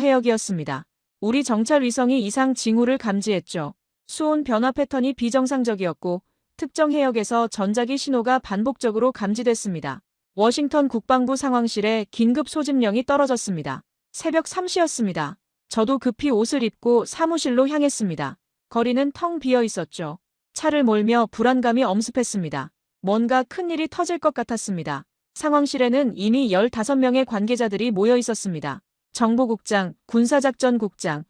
해역이었습니다. 우리 정찰 위성이 이상 징후를 감지했죠. 수온 변화 패턴이 비정상적이었고 특정 해역에서 전자기 신호가 반복적으로 감지됐습니다. 워싱턴 국방부 상황실에 긴급 소집령이 떨어졌습니다. 새벽 3시였습니다. 저도 급히 옷을 입고 사무실로 향했습니다. 거리는 텅 비어 있었죠. 차를 몰며 불안감이 엄습했습니다. 뭔가 큰일이 터질 것 같았습니다. 상황실에는 이미 15명의 관계자들이 모여 있었습니다. 정보국장, 군사작전국장,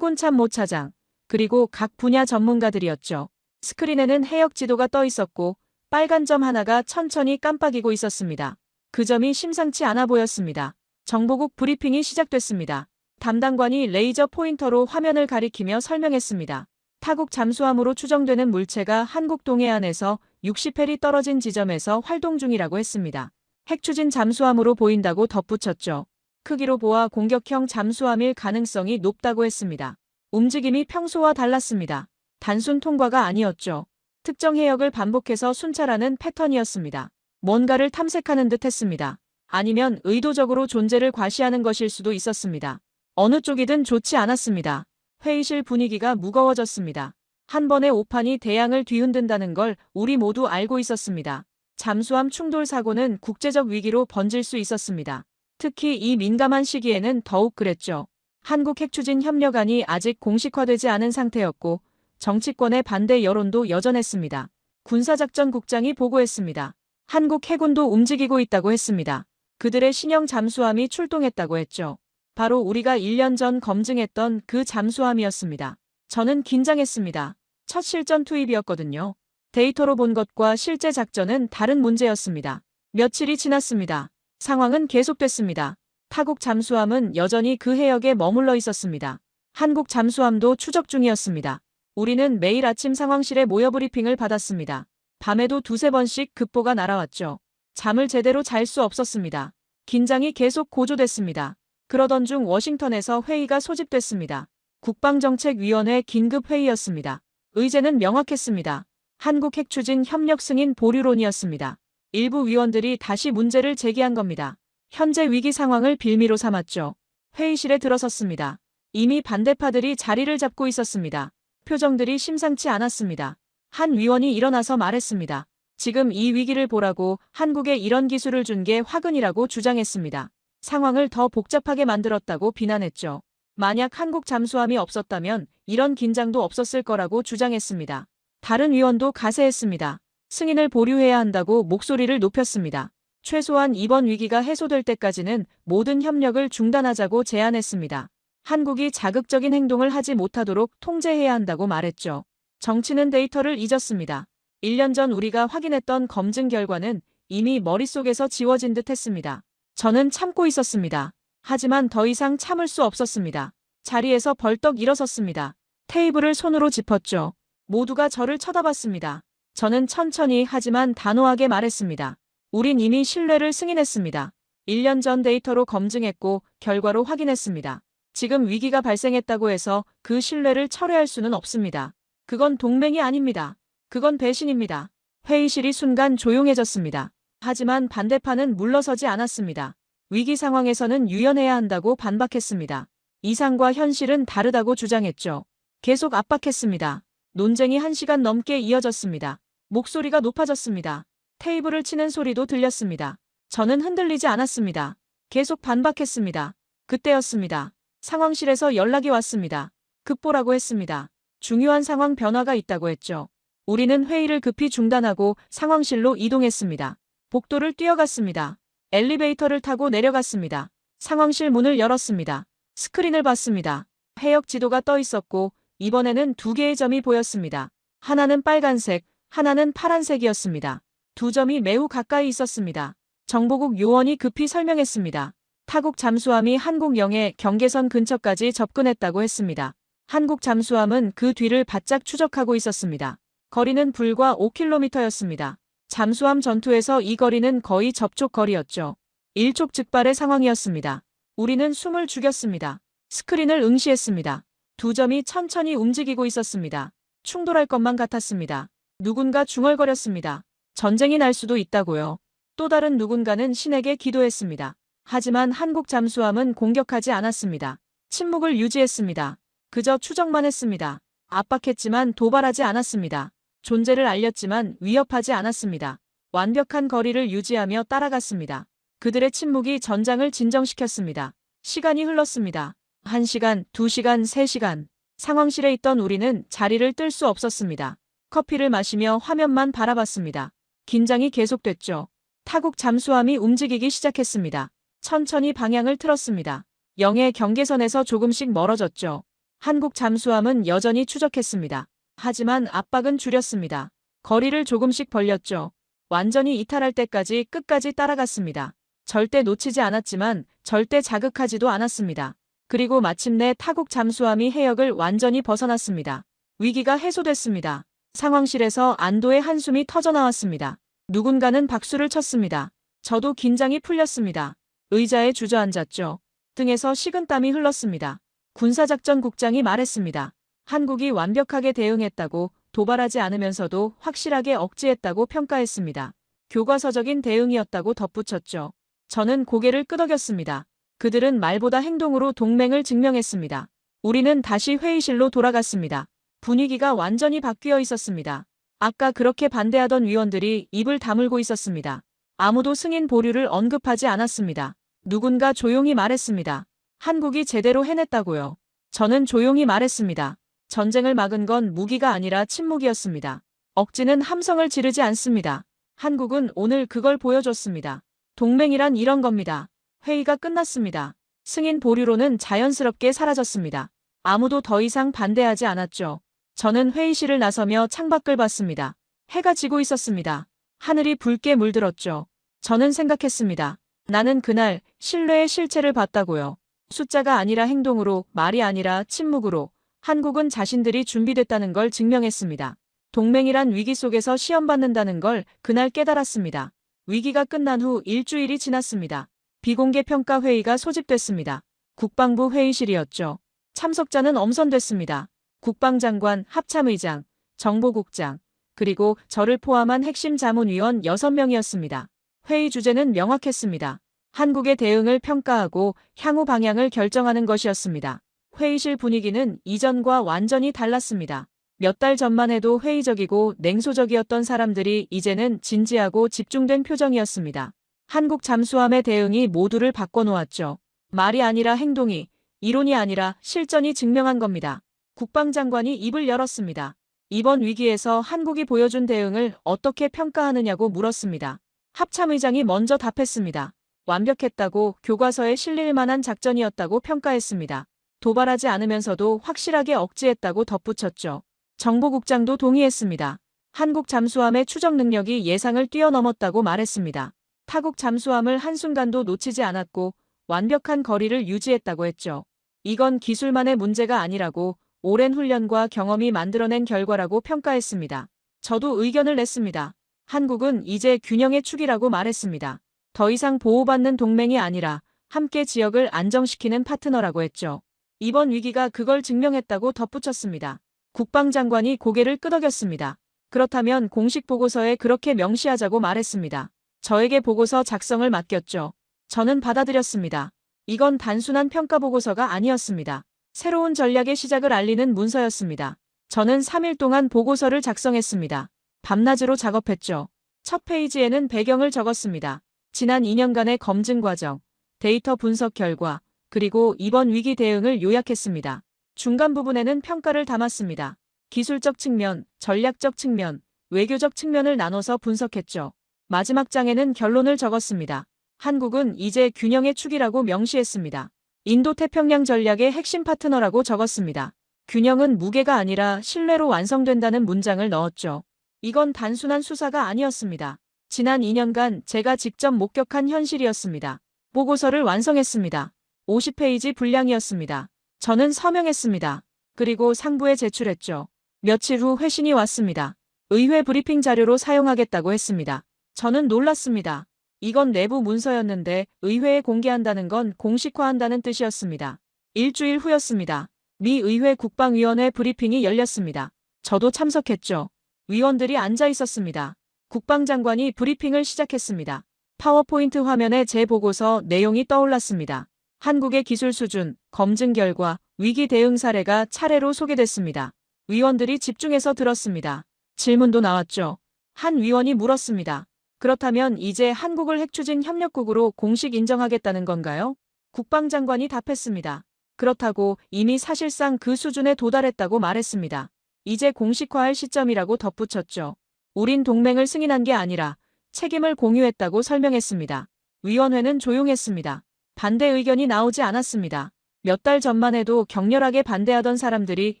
해군참모차장, 그리고 각 분야 전문가들이었죠. 스크린에는 해역 지도가 떠 있었고 빨간 점 하나가 천천히 깜빡이고 있었습니다. 그 점이 심상치 않아 보였습니다. 정보국 브리핑이 시작됐습니다. 담당관이 레이저 포인터로 화면을 가리키며 설명했습니다. 타국 잠수함으로 추정되는 물체가 한국 동해안에서 60헬이 떨어진 지점에서 활동 중이라고 했습니다. 핵추진 잠수함으로 보인다고 덧붙였죠. 크기로 보아 공격형 잠수함일 가능성이 높다고 했습니다. 움직임이 평소와 달랐습니다. 단순 통과가 아니었죠. 특정 해역을 반복해서 순찰하는 패턴이었습니다. 뭔가를 탐색하는 듯 했습니다. 아니면 의도적으로 존재를 과시하는 것일 수도 있었습니다. 어느 쪽이든 좋지 않았습니다. 회의실 분위기가 무거워졌습니다. 한 번의 오판이 대양을 뒤흔든다는 걸 우리 모두 알고 있었습니다. 잠수함 충돌 사고는 국제적 위기로 번질 수 있었습니다. 특히 이 민감한 시기에는 더욱 그랬죠. 한국 핵추진협력안이 아직 공식화되지 않은 상태였고 정치권의 반대 여론도 여전했습니다. 군사작전국장이 보고했습니다. 한국 해군도 움직이고 있다고 했습니다. 그들의 신형 잠수함이 출동했다고 했죠. 바로 우리가 1년 전 검증했던 그 잠수함이었습니다. 저는 긴장했습니다. 첫 실전 투입이었거든요. 데이터로 본 것과 실제 작전은 다른 문제였습니다. 며칠이 지났습니다. 상황은 계속됐습니다. 타국 잠수함은 여전히 그 해역에 머물러 있었습니다. 한국 잠수함도 추적 중이었습니다. 우리는 매일 아침 상황실에 모여 브리핑을 받았습니다. 밤에도 두세 번씩 급보가 날아왔죠. 잠을 제대로 잘 수 없었습니다. 긴장이 계속 고조됐습니다. 그러던 중 워싱턴에서 회의가 소집됐습니다. 국방정책위원회 긴급회의였습니다. 의제는 명확했습니다. 한국 핵추진 협력 승인 보류론이었습니다. 일부 위원들이 다시 문제를 제기한 겁니다. 현재 위기 상황을 빌미로 삼았죠. 회의실에 들어섰습니다. 이미 반대파들이 자리를 잡고 있었습니다. 표정들이 심상치 않았습니다. 한 위원이 일어나서 말했습니다. 지금 이 위기를 보라고 한국에 이런 기술을 준 게 화근이라고 주장했습니다. 상황을 더 복잡하게 만들었다고 비난했죠. 만약 한국 잠수함이 없었다면 이런 긴장도 없었을 거라고 주장했습니다. 다른 위원도 가세했습니다. 승인을 보류해야 한다고 목소리를 높였습니다. 최소한 이번 위기가 해소될 때까지는 모든 협력을 중단하자고 제안했습니다. 한국이 자극적인 행동을 하지 못하도록 통제해야 한다고 말했죠. 정치는 데이터를 잊었습니다. 1년 전 우리가 확인했던 검증 결과는 이미 머릿속에서 지워진 듯 했습니다. 저는 참고 있었습니다. 하지만 더 이상 참을 수 없었습니다. 자리에서 벌떡 일어섰습니다. 테이블을 손으로 짚었죠. 모두가 저를 쳐다봤습니다. 저는 천천히 하지만 단호하게 말했습니다. 우린 이미 신뢰를 승인했습니다. 1년 전 데이터로 검증했고 결과로 확인했습니다. 지금 위기가 발생했다고 해서 그 신뢰를 철회할 수는 없습니다. 그건 동맹이 아닙니다. 그건 배신입니다. 회의실이 순간 조용해졌습니다. 하지만 반대파는 물러서지 않았습니다. 위기 상황에서는 유연해야 한다고 반박했습니다. 이상과 현실은 다르다고 주장했죠. 계속 압박했습니다. 논쟁이 1시간 넘게 이어졌습니다. 목소리가 높아졌습니다. 테이블을 치는 소리도 들렸습니다. 저는 흔들리지 않았습니다. 계속 반박했습니다. 그때였습니다. 상황실에서 연락이 왔습니다. 급보라고 했습니다. 중요한 상황 변화가 있다고 했죠. 우리는 회의를 급히 중단하고 상황실로 이동했습니다. 복도를 뛰어갔습니다. 엘리베이터를 타고 내려갔습니다. 상황실 문을 열었습니다. 스크린을 봤습니다. 해역 지도가 떠 있었고 이번에는 두 개의 점이 보였습니다. 하나는 빨간색, 하나는 파란색이었습니다. 두 점이 매우 가까이 있었습니다. 정보국 요원이 급히 설명했습니다. 타국 잠수함이 한국영해 경계선 근처까지 접근했다고 했습니다. 한국 잠수함은 그 뒤를 바짝 추적하고 있었습니다. 거리는 불과 5km였습니다. 잠수함 전투에서 이 거리는 거의 접촉 거리였죠. 일촉즉발의 상황이었습니다. 우리는 숨을 죽였습니다. 스크린을 응시했습니다. 두 점이 천천히 움직이고 있었습니다. 충돌할 것만 같았습니다. 누군가 중얼거렸습니다. 전쟁이 날 수도 있다고요. 또 다른 누군가는 신에게 기도했습니다. 하지만 한국 잠수함은 공격하지 않았습니다. 침묵을 유지했습니다. 그저 추적만 했습니다. 압박했지만 도발하지 않았습니다. 존재를 알렸지만 위협하지 않았습니다. 완벽한 거리를 유지하며 따라갔습니다. 그들의 침묵이 전장을 진정시켰습니다. 시간이 흘렀습니다. 1시간, 2시간, 3시간. 상황실에 있던 우리는 자리를 뜰 수 없었습니다. 커피를 마시며 화면만 바라봤습니다. 긴장이 계속됐죠. 타국 잠수함이 움직이기 시작했습니다. 천천히 방향을 틀었습니다. 영해 경계선에서 조금씩 멀어졌죠. 한국 잠수함은 여전히 추적했습니다. 하지만 압박은 줄였습니다. 거리를 조금씩 벌렸죠. 완전히 이탈할 때까지 끝까지 따라갔습니다. 절대 놓치지 않았지만 절대 자극하지도 않았습니다. 그리고 마침내 타국 잠수함이 해역을 완전히 벗어났습니다. 위기가 해소됐습니다. 상황실에서 안도의 한숨이 터져나왔습니다. 누군가는 박수를 쳤습니다. 저도 긴장이 풀렸습니다. 의자에 주저앉았죠. 등에서 식은땀이 흘렀습니다. 군사작전국장이 말했습니다. 한국이 완벽하게 대응했다고, 도발하지 않으면서도 확실하게 억제했다고 평가했습니다. 교과서적인 대응이었다고 덧붙였죠. 저는 고개를 끄덕였습니다. 그들은 말보다 행동으로 동맹을 증명했습니다. 우리는 다시 회의실로 돌아갔습니다. 분위기가 완전히 바뀌어 있었습니다. 아까 그렇게 반대하던 위원들이 입을 다물고 있었습니다. 아무도 승인 보류를 언급하지 않았습니다. 누군가 조용히 말했습니다. 한국이 제대로 해냈다고요. 저는 조용히 말했습니다. 전쟁을 막은 건 무기가 아니라 침묵이었습니다. 억지는 함성을 지르지 않습니다. 한국은 오늘 그걸 보여줬습니다. 동맹이란 이런 겁니다. 회의가 끝났습니다. 승인 보류로는 자연스럽게 사라졌습니다. 아무도 더 이상 반대하지 않았죠. 저는 회의실을 나서며 창밖을 봤습니다. 해가 지고 있었습니다. 하늘이 붉게 물들었죠. 저는 생각했습니다. 나는 그날 신뢰의 실체를 봤다고요. 숫자가 아니라 행동으로, 말이 아니라 침묵으로 한국은 자신들이 준비됐다는 걸 증명했습니다. 동맹이란 위기 속에서 시험받는다는 걸 그날 깨달았습니다. 위기가 끝난 후 일주일이 지났습니다. 비공개 평가 회의가 소집됐습니다. 국방부 회의실이었죠. 참석자는 엄선됐습니다. 국방장관, 합참의장, 정보국장, 그리고 저를 포함한 핵심 자문위원 6명이었습니다. 회의 주제는 명확했습니다. 한국의 대응을 평가하고 향후 방향을 결정하는 것이었습니다. 회의실 분위기는 이전과 완전히 달랐습니다. 몇 달 전만 해도 회의적이고 냉소적이었던 사람들이 이제는 진지하고 집중된 표정이었습니다. 한국 잠수함의 대응이 모두를 바꿔놓았죠. 말이 아니라 행동이, 이론이 아니라 실전이 증명한 겁니다. 국방장관이 입을 열었습니다. 이번 위기에서 한국이 보여준 대응을 어떻게 평가하느냐고 물었습니다. 합참의장이 먼저 답했습니다. 완벽했다고, 교과서에 실릴 만한 작전이었다고 평가했습니다. 도발하지 않으면서도 확실하게 억제했다고 덧붙였죠. 정보국장도 동의했습니다. 한국 잠수함의 추적 능력이 예상을 뛰어넘었다고 말했습니다. 타국 잠수함을 한순간도 놓치지 않았고 완벽한 거리를 유지했다고 했죠. 이건 기술만의 문제가 아니라고, 오랜 훈련과 경험이 만들어낸 결과라고 평가했습니다. 저도 의견을 냈습니다. 한국은 이제 균형의 축이라고 말했습니다. 더 이상 보호받는 동맹이 아니라 함께 지역을 안정시키는 파트너라고 했죠. 이번 위기가 그걸 증명했다고 덧붙였습니다. 국방장관이 고개를 끄덕였습니다. 그렇다면 공식 보고서에 그렇게 명시하자고 말했습니다. 저에게 보고서 작성을 맡겼죠. 저는 받아들였습니다. 이건 단순한 평가 보고서가 아니었습니다. 새로운 전략의 시작을 알리는 문서였습니다. 저는 3일 동안 보고서를 작성했습니다. 밤낮으로 작업했죠. 첫 페이지에는 배경을 적었습니다. 지난 2년간의 검증 과정, 데이터 분석 결과, 그리고 이번 위기 대응을 요약했습니다. 중간 부분에는 평가를 담았습니다. 기술적 측면, 전략적 측면, 외교적 측면을 나눠서 분석했죠. 마지막 장에는 결론을 적었습니다. 한국은 이제 균형의 축이라고 명시했습니다. 인도태평양 전략의 핵심 파트너라고 적었습니다. 균형은 무게가 아니라 신뢰로 완성된다는 문장을 넣었죠. 이건 단순한 수사가 아니었습니다. 지난 2년간 제가 직접 목격한 현실이었습니다. 보고서를 완성했습니다. 50페이지 분량이었습니다. 저는 서명했습니다. 그리고 상부에 제출했죠. 며칠 후 회신이 왔습니다. 의회 브리핑 자료로 사용하겠다고 했습니다. 저는 놀랐습니다. 이건 내부 문서였는데 의회에 공개한다는 건 공식화한다는 뜻이었습니다. 일주일 후였습니다. 미 의회 국방위원회 브리핑이 열렸습니다. 저도 참석했죠. 위원들이 앉아 있었습니다. 국방장관이 브리핑을 시작했습니다. 파워포인트 화면에 제 보고서 내용이 떠올랐습니다. 한국의 기술 수준, 검증 결과, 위기 대응 사례가 차례로 소개됐습니다. 위원들이 집중해서 들었습니다. 질문도 나왔죠. 한 위원이 물었습니다. 그렇다면 이제 한국을 핵추진 협력국으로 공식 인정하겠다는 건가요? 국방장관이 답했습니다. 그렇다고 이미 사실상 그 수준에 도달했다고 말했습니다. 이제 공식화할 시점이라고 덧붙였죠. 우린 동맹을 승인한 게 아니라 책임을 공유했다고 설명했습니다. 위원회는 조용했습니다. 반대 의견이 나오지 않았습니다. 몇 달 전만 해도 격렬하게 반대하던 사람들이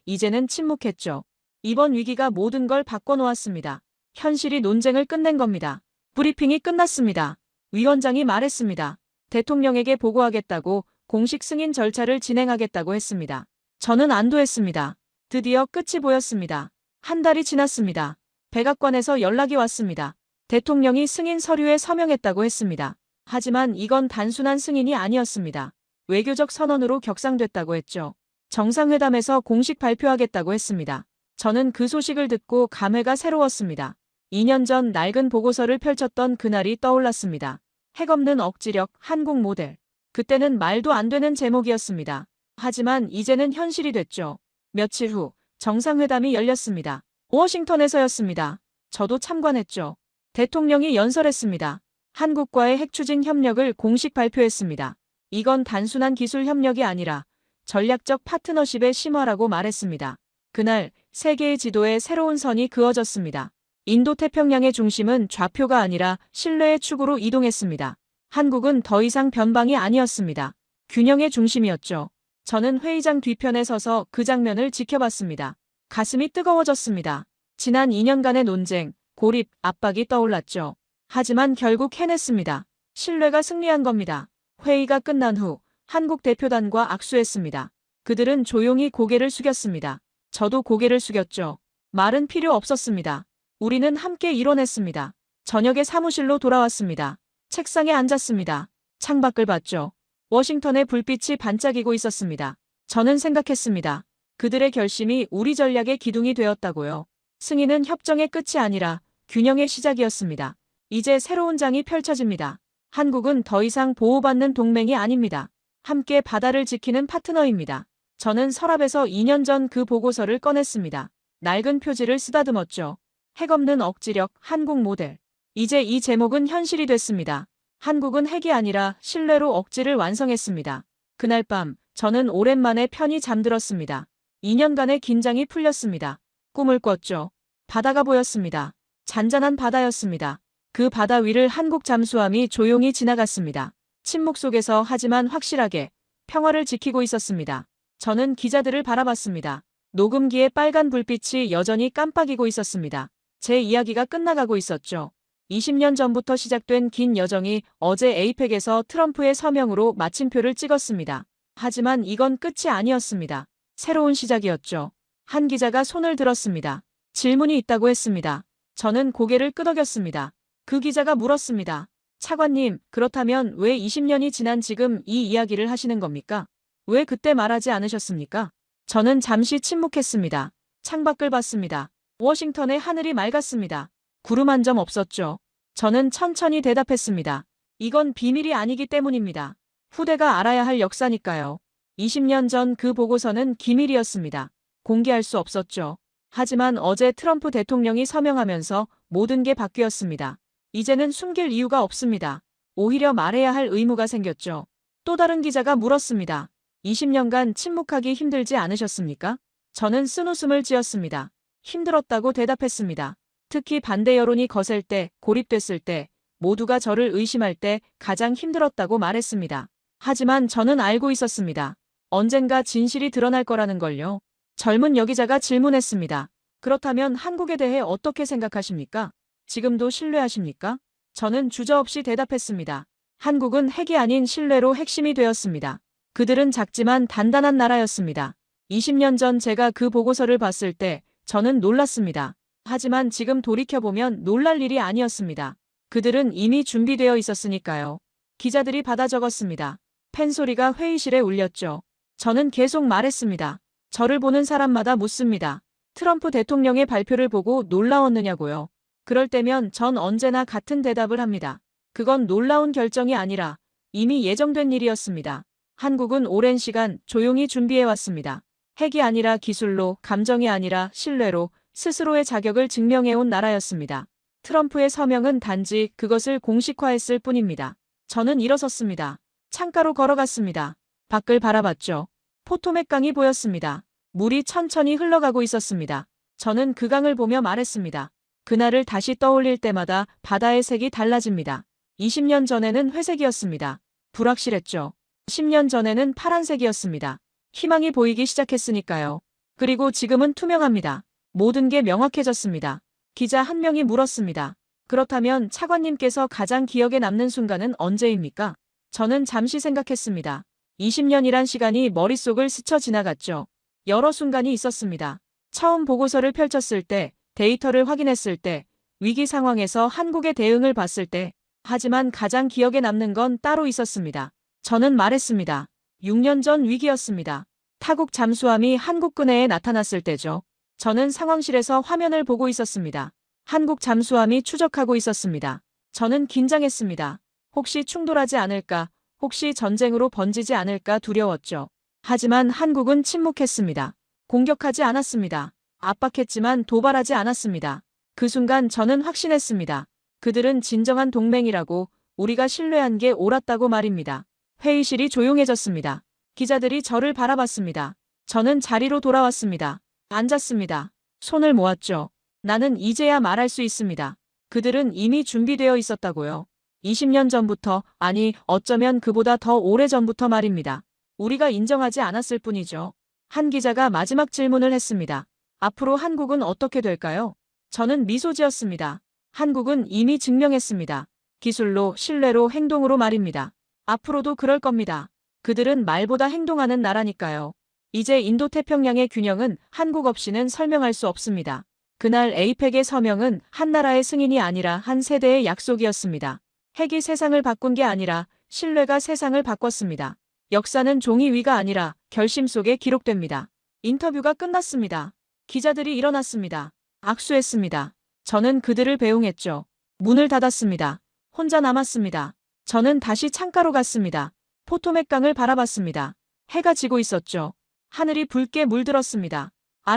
이제는 침묵했죠. 이번 위기가 모든 걸 바꿔놓았습니다. 현실이 논쟁을 끝낸 겁니다. 브리핑이 끝났습니다. 위원장이 말했습니다. 대통령에게 보고하겠다고 공식 승인 절차를 진행하겠다고 했습니다. 저는 안도했습니다. 드디어 끝이 보였습니다. 한 달이 지났습니다. 백악관에서 연락이 왔습니다. 대통령이 승인 서류에 서명했다고 했습니다. 하지만 이건 단순한 승인이 아니었습니다. 외교적 선언으로 격상됐다고 했죠. 정상회담에서 공식 발표하겠다고 했습니다. 저는 그 소식을 듣고 감회가 새로웠습니다. 2년 전 낡은 보고서를 펼쳤던 그날이 떠올랐습니다. 핵없는 억지력, 한국 모델. 그때는 말도 안 되는 제목이었습니다. 하지만 이제는 현실이 됐죠. 며칠 후 정상회담이 열렸습니다. 워싱턴에서였습니다. 저도 참관했죠. 대통령이 연설했습니다. 한국과의 핵추진 협력을 공식 발표했습니다. 이건 단순한 기술 협력이 아니라 전략적 파트너십의 심화라고 말했습니다. 그날 세계의 지도에 새로운 선이 그어졌습니다. 인도태평양의 중심은 좌표가 아니라 신뢰의 축으로 이동했습니다. 한국은 더 이상 변방이 아니었습니다. 균형의 중심이었죠. 저는 회의장 뒤편에 서서 그 장면을 지켜봤습니다. 가슴이 뜨거워졌습니다. 지난 2년간의 논쟁, 고립, 압박이 떠올랐죠. 하지만 결국 해냈습니다. 신뢰가 승리한 겁니다. 회의가 끝난 후 한국 대표단과 악수했습니다. 그들은 조용히 고개를 숙였습니다. 저도 고개를 숙였죠. 말은 필요 없었습니다. 우리는 함께 이뤄냈습니다. 저녁에 사무실로 돌아왔습니다. 책상에 앉았습니다. 창밖을 봤죠. 워싱턴의 불빛이 반짝이고 있었습니다. 저는 생각했습니다. 그들의 결심이 우리 전략의 기둥이 되었다고요. 승인은 협정의 끝이 아니라 균형의 시작이었습니다. 이제 새로운 장이 펼쳐집니다. 한국은 더 이상 보호받는 동맹이 아닙니다. 함께 바다를 지키는 파트너입니다. 저는 서랍에서 2년 전 그 보고서를 꺼냈습니다. 낡은 표지를 쓰다듬었죠. 핵없는 억지력, 한국 모델. 이제 이 제목은 현실이 됐습니다. 한국은 핵이 아니라 신뢰로 억지를 완성했습니다. 그날 밤 저는 오랜만에 편히 잠들었습니다. 2년간의 긴장이 풀렸습니다. 꿈을 꿨죠. 바다가 보였습니다. 잔잔한 바다였습니다. 그 바다 위를 한국 잠수함이 조용히 지나갔습니다. 침묵 속에서 하지만 확실하게 평화를 지키고 있었습니다. 저는 기자들을 바라봤습니다. 녹음기의 빨간 불빛이 여전히 깜빡이고 있었습니다. 제 이야기가 끝나가고 있었죠. 20년 전부터 시작된 긴 여정이 어제 에이펙에서 트럼프의 서명으로 마침표를 찍었습니다. 하지만 이건 끝이 아니었습니다. 새로운 시작이었죠. 한 기자가 손을 들었습니다. 질문이 있다고 했습니다. 저는 고개를 끄덕였습니다. 그 기자가 물었습니다. 차관님, 그렇다면 왜 20년이 지난 지금 이 이야기를 하시는 겁니까? 왜 그때 말하지 않으셨습니까? 저는 잠시 침묵했습니다. 창밖을 봤습니다. 워싱턴의 하늘이 맑았습니다. 구름 한 점 없었죠. 저는 천천히 대답했습니다. 이건 비밀이 아니기 때문입니다. 후대가 알아야 할 역사니까요. 20년 전 그 보고서는 기밀이었습니다. 공개할 수 없었죠. 하지만 어제 트럼프 대통령이 서명하면서 모든 게 바뀌었습니다. 이제는 숨길 이유가 없습니다. 오히려 말해야 할 의무가 생겼죠. 또 다른 기자가 물었습니다. 20년간 침묵하기 힘들지 않으셨습니까? 저는 쓴웃음을 지었습니다. 힘들었다고 대답했습니다. 특히 반대 여론이 거셀 때, 고립됐을 때, 모두가 저를 의심할 때 가장 힘들었다고 말했습니다. 하지만 저는 알고 있었습니다. 언젠가 진실이 드러날 거라는 걸요. 젊은 여기자가 질문했습니다. 그렇다면 한국에 대해 어떻게 생각하십니까? 지금도 신뢰하십니까? 저는 주저없이 대답했습니다. 한국은 핵이 아닌 신뢰로 핵심이 되었습니다. 그들은 작지만 단단한 나라였습니다. 20년 전 제가 그 보고서를 봤을 때 저는 놀랐습니다. 하지만 지금 돌이켜보면 놀랄 일이 아니었습니다. 그들은 이미 준비되어 있었으니까요. 기자들이 받아 적었습니다. 펜소리가 회의실에 울렸죠. 저는 계속 말했습니다. 저를 보는 사람마다 묻습니다. 트럼프 대통령의 발표를 보고 놀라웠느냐고요. 그럴 때면 전 언제나 같은 대답을 합니다. 그건 놀라운 결정이 아니라 이미 예정된 일이었습니다. 한국은 오랜 시간 조용히 준비해왔습니다. 핵이 아니라 기술로, 감정이 아니라 신뢰로 스스로의 자격을 증명해온 나라였습니다. 트럼프의 서명은 단지 그것을 공식화했을 뿐입니다. 저는 일어섰습니다. 창가로 걸어갔습니다. 밖을 바라봤죠. 포토맥 강이 보였습니다. 물이 천천히 흘러가고 있었습니다. 저는 그 강을 보며 말했습니다. 그날을 다시 떠올릴 때마다 바다의 색이 달라집니다. 20년 전에는 회색이었습니다. 불확실했죠. 10년 전에는 파란색이었습니다. 희망이 보이기 시작했으니까요. 그리고 지금은 투명합니다. 모든 게 명확해졌습니다. 기자 한 명이 물었습니다. 그렇다면 차관님께서 가장 기억에 남는 순간은 언제입니까? 저는 잠시 생각했습니다. 20년이란 시간이 머릿속을 스쳐 지나갔죠. 여러 순간이 있었습니다. 처음 보고서를 펼쳤을 때, 데이터를 확인했을 때, 위기 상황에서 한국의 대응을 봤을 때, 하지만 가장 기억에 남는 건 따로 있었습니다. 저는 말했습니다. 6년 전 위기였습니다. 타국 잠수함이 한국 근해에 나타났을 때죠. 저는 상황실에서 화면을 보고 있었습니다. 한국 잠수함이 추적하고 있었습니다. 저는 긴장했습니다. 혹시 충돌하지 않을까, 혹시 전쟁으로 번지지 않을까 두려웠죠. 하지만 한국은 침묵했습니다. 공격하지 않았습니다. 압박했지만 도발하지 않았습니다. 그 순간 저는 확신했습니다. 그들은 진정한 동맹이라고, 우리가 신뢰한 게 옳았다고 말입니다. 회의실이 조용해졌습니다. 기자들이 저를 바라봤습니다. 저는 자리로 돌아왔습니다. 앉았습니다. 손을 모았죠. 나는 이제야 말할 수 있습니다. 그들은 이미 준비되어 있었다고요. 20년 전부터, 아니 어쩌면 그보다 더 오래전부터 말입니다. 우리가 인정하지 않았을 뿐이죠. 한 기자가 마지막 질문을 했습니다. 앞으로 한국은 어떻게 될까요? 저는 미소 지었습니다. 한국은 이미 증명했습니다. 기술로, 신뢰로, 행동으로 말입니다. 앞으로도 그럴 겁니다. 그들은 말보다 행동하는 나라니까요. 이제 인도태평양의 균형은 한국 없이는 설명할 수 없습니다. 그날 에이펙의 서명은 한 나라의 승인이 아니라 한 세대의 약속이었습니다. 핵이 세상을 바꾼 게 아니라 신뢰가 세상을 바꿨습니다. 역사는 종이 위가 아니라 결심 속에 기록됩니다. 인터뷰가 끝났습니다. 기자들이 일어났습니다. 악수했습니다. 저는 그들을 배웅했죠. 문을 닫았습니다. 혼자 남았습니다. 저는 다시 창가로 갔습니다. 포토맥 강을 바라봤습니다. 해가 지고 있었죠. 하늘이 붉게 물들었습니다.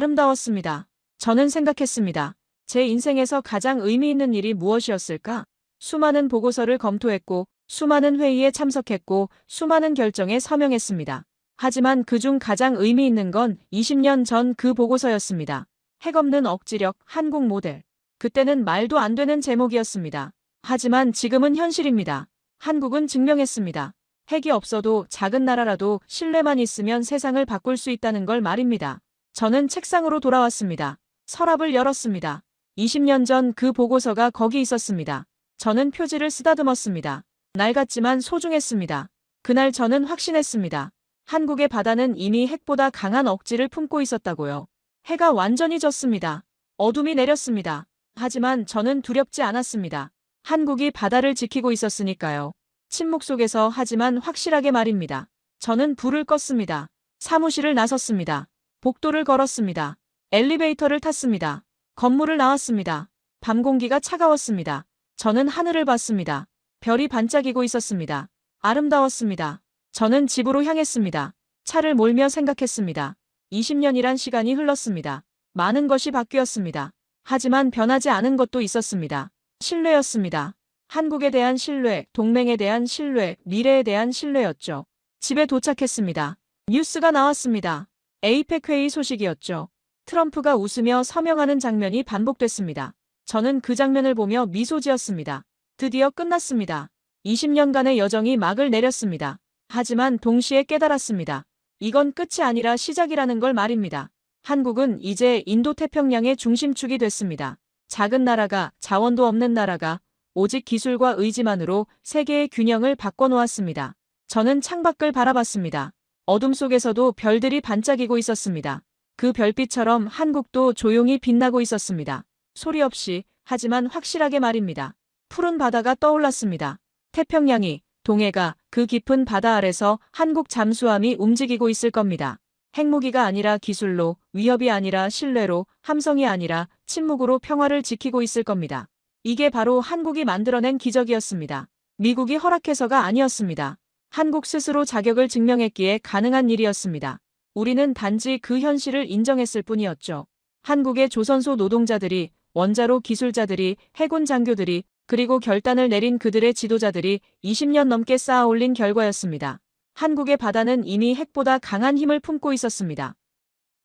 아름다웠습니다. 저는 생각했습니다. 제 인생에서 가장 의미 있는 일이 무엇이었을까? 수많은 보고서를 검토했고, 수많은 회의에 참석했고, 수많은 결정에 서명했습니다. 하지만 그중 가장 의미 있는 건 20년 전 그 보고서였습니다. 핵 없는 억지력, 한국 모델. 그때는 말도 안 되는 제목이었습니다. 하지만 지금은 현실입니다. 한국은 증명했습니다. 핵이 없어도 작은 나라라도 신뢰만 있으면 세상을 바꿀 수 있다는 걸 말입니다. 저는 책상으로 돌아왔습니다. 서랍을 열었습니다. 20년 전 그 보고서가 거기 있었습니다. 저는 표지를 쓰다듬었습니다. 낡았지만 소중했습니다. 그날 저는 확신했습니다. 한국의 바다는 이미 핵보다 강한 억지를 품고 있었다고요. 해가 완전히 졌습니다. 어둠이 내렸습니다. 하지만 저는 두렵지 않았습니다. 한국이 바다를 지키고 있었으니까요. 침묵 속에서 하지만 확실하게 말입니다. 저는 불을 껐습니다. 사무실을 나섰습니다. 복도를 걸었습니다. 엘리베이터를 탔습니다. 건물을 나왔습니다. 밤 공기가 차가웠습니다. 저는 하늘을 봤습니다. 별이 반짝이고 있었습니다. 아름다웠습니다. 저는 집으로 향했습니다. 차를 몰며 생각했습니다. 20년이란 시간이 흘렀습니다. 많은 것이 바뀌었습니다. 하지만 변하지 않은 것도 있었습니다. 신뢰였습니다. 한국에 대한 신뢰, 동맹에 대한 신뢰, 미래에 대한 신뢰였죠. 집에 도착했습니다. 뉴스가 나왔습니다. 에이펙 회의 소식이었죠. 트럼프가 웃으며 서명하는 장면이 반복됐습니다. 저는 그 장면을 보며 미소 지었습니다. 드디어 끝났습니다. 20년간의 여정이 막을 내렸습니다. 하지만 동시에 깨달았습니다. 이건 끝이 아니라 시작이라는 걸 말입니다. 한국은 이제 인도태평양의 중심축이 됐습니다. 작은 나라가, 자원도 없는 나라가 오직 기술과 의지만으로 세계의 균형을 바꿔놓았습니다. 저는 창밖을 바라봤습니다. 어둠 속에서도 별들이 반짝이고 있었습니다. 그 별빛처럼 한국도 조용히 빛나고 있었습니다. 소리 없이, 하지만 확실하게 말입니다. 푸른 바다가 떠올랐습니다. 태평양이, 동해가, 그 깊은 바다 아래서 한국 잠수함이 움직이고 있을 겁니다. 핵무기가 아니라 기술로, 위협이 아니라 신뢰로, 함성이 아니라 침묵으로 평화를 지키고 있을 겁니다. 이게 바로 한국이 만들어낸 기적이었습니다. 미국이 허락해서가 아니었습니다. 한국 스스로 자격을 증명했기에 가능한 일이었습니다. 우리는 단지 그 현실을 인정했을 뿐이었죠. 한국의 조선소 노동자들이, 원자로 기술자들이, 해군 장교들이, 그리고 결단을 내린 그들의 지도자들이 20년 넘게 쌓아올린 결과였습니다. 한국의 바다는 이미 핵보다 강한 힘을 품고 있었습니다.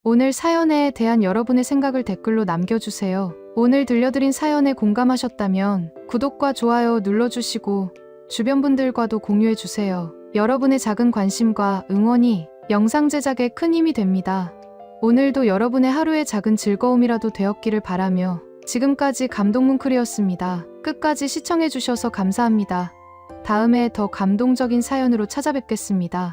오늘 사연에 대한 여러분의 생각을 댓글로 남겨주세요. 오늘 들려드린 사연에 공감하셨다면 구독과 좋아요 눌러주시고 주변 분들과도 공유해주세요. 여러분의 작은 관심과 응원이 영상 제작에 큰 힘이 됩니다. 오늘도 여러분의 하루의 작은 즐거움이라도 되었기를 바라며 지금까지 감동뭉클이었습니다. 끝까지 시청해주셔서 감사합니다. 다음에 더 감동적인 사연으로 찾아뵙겠습니다.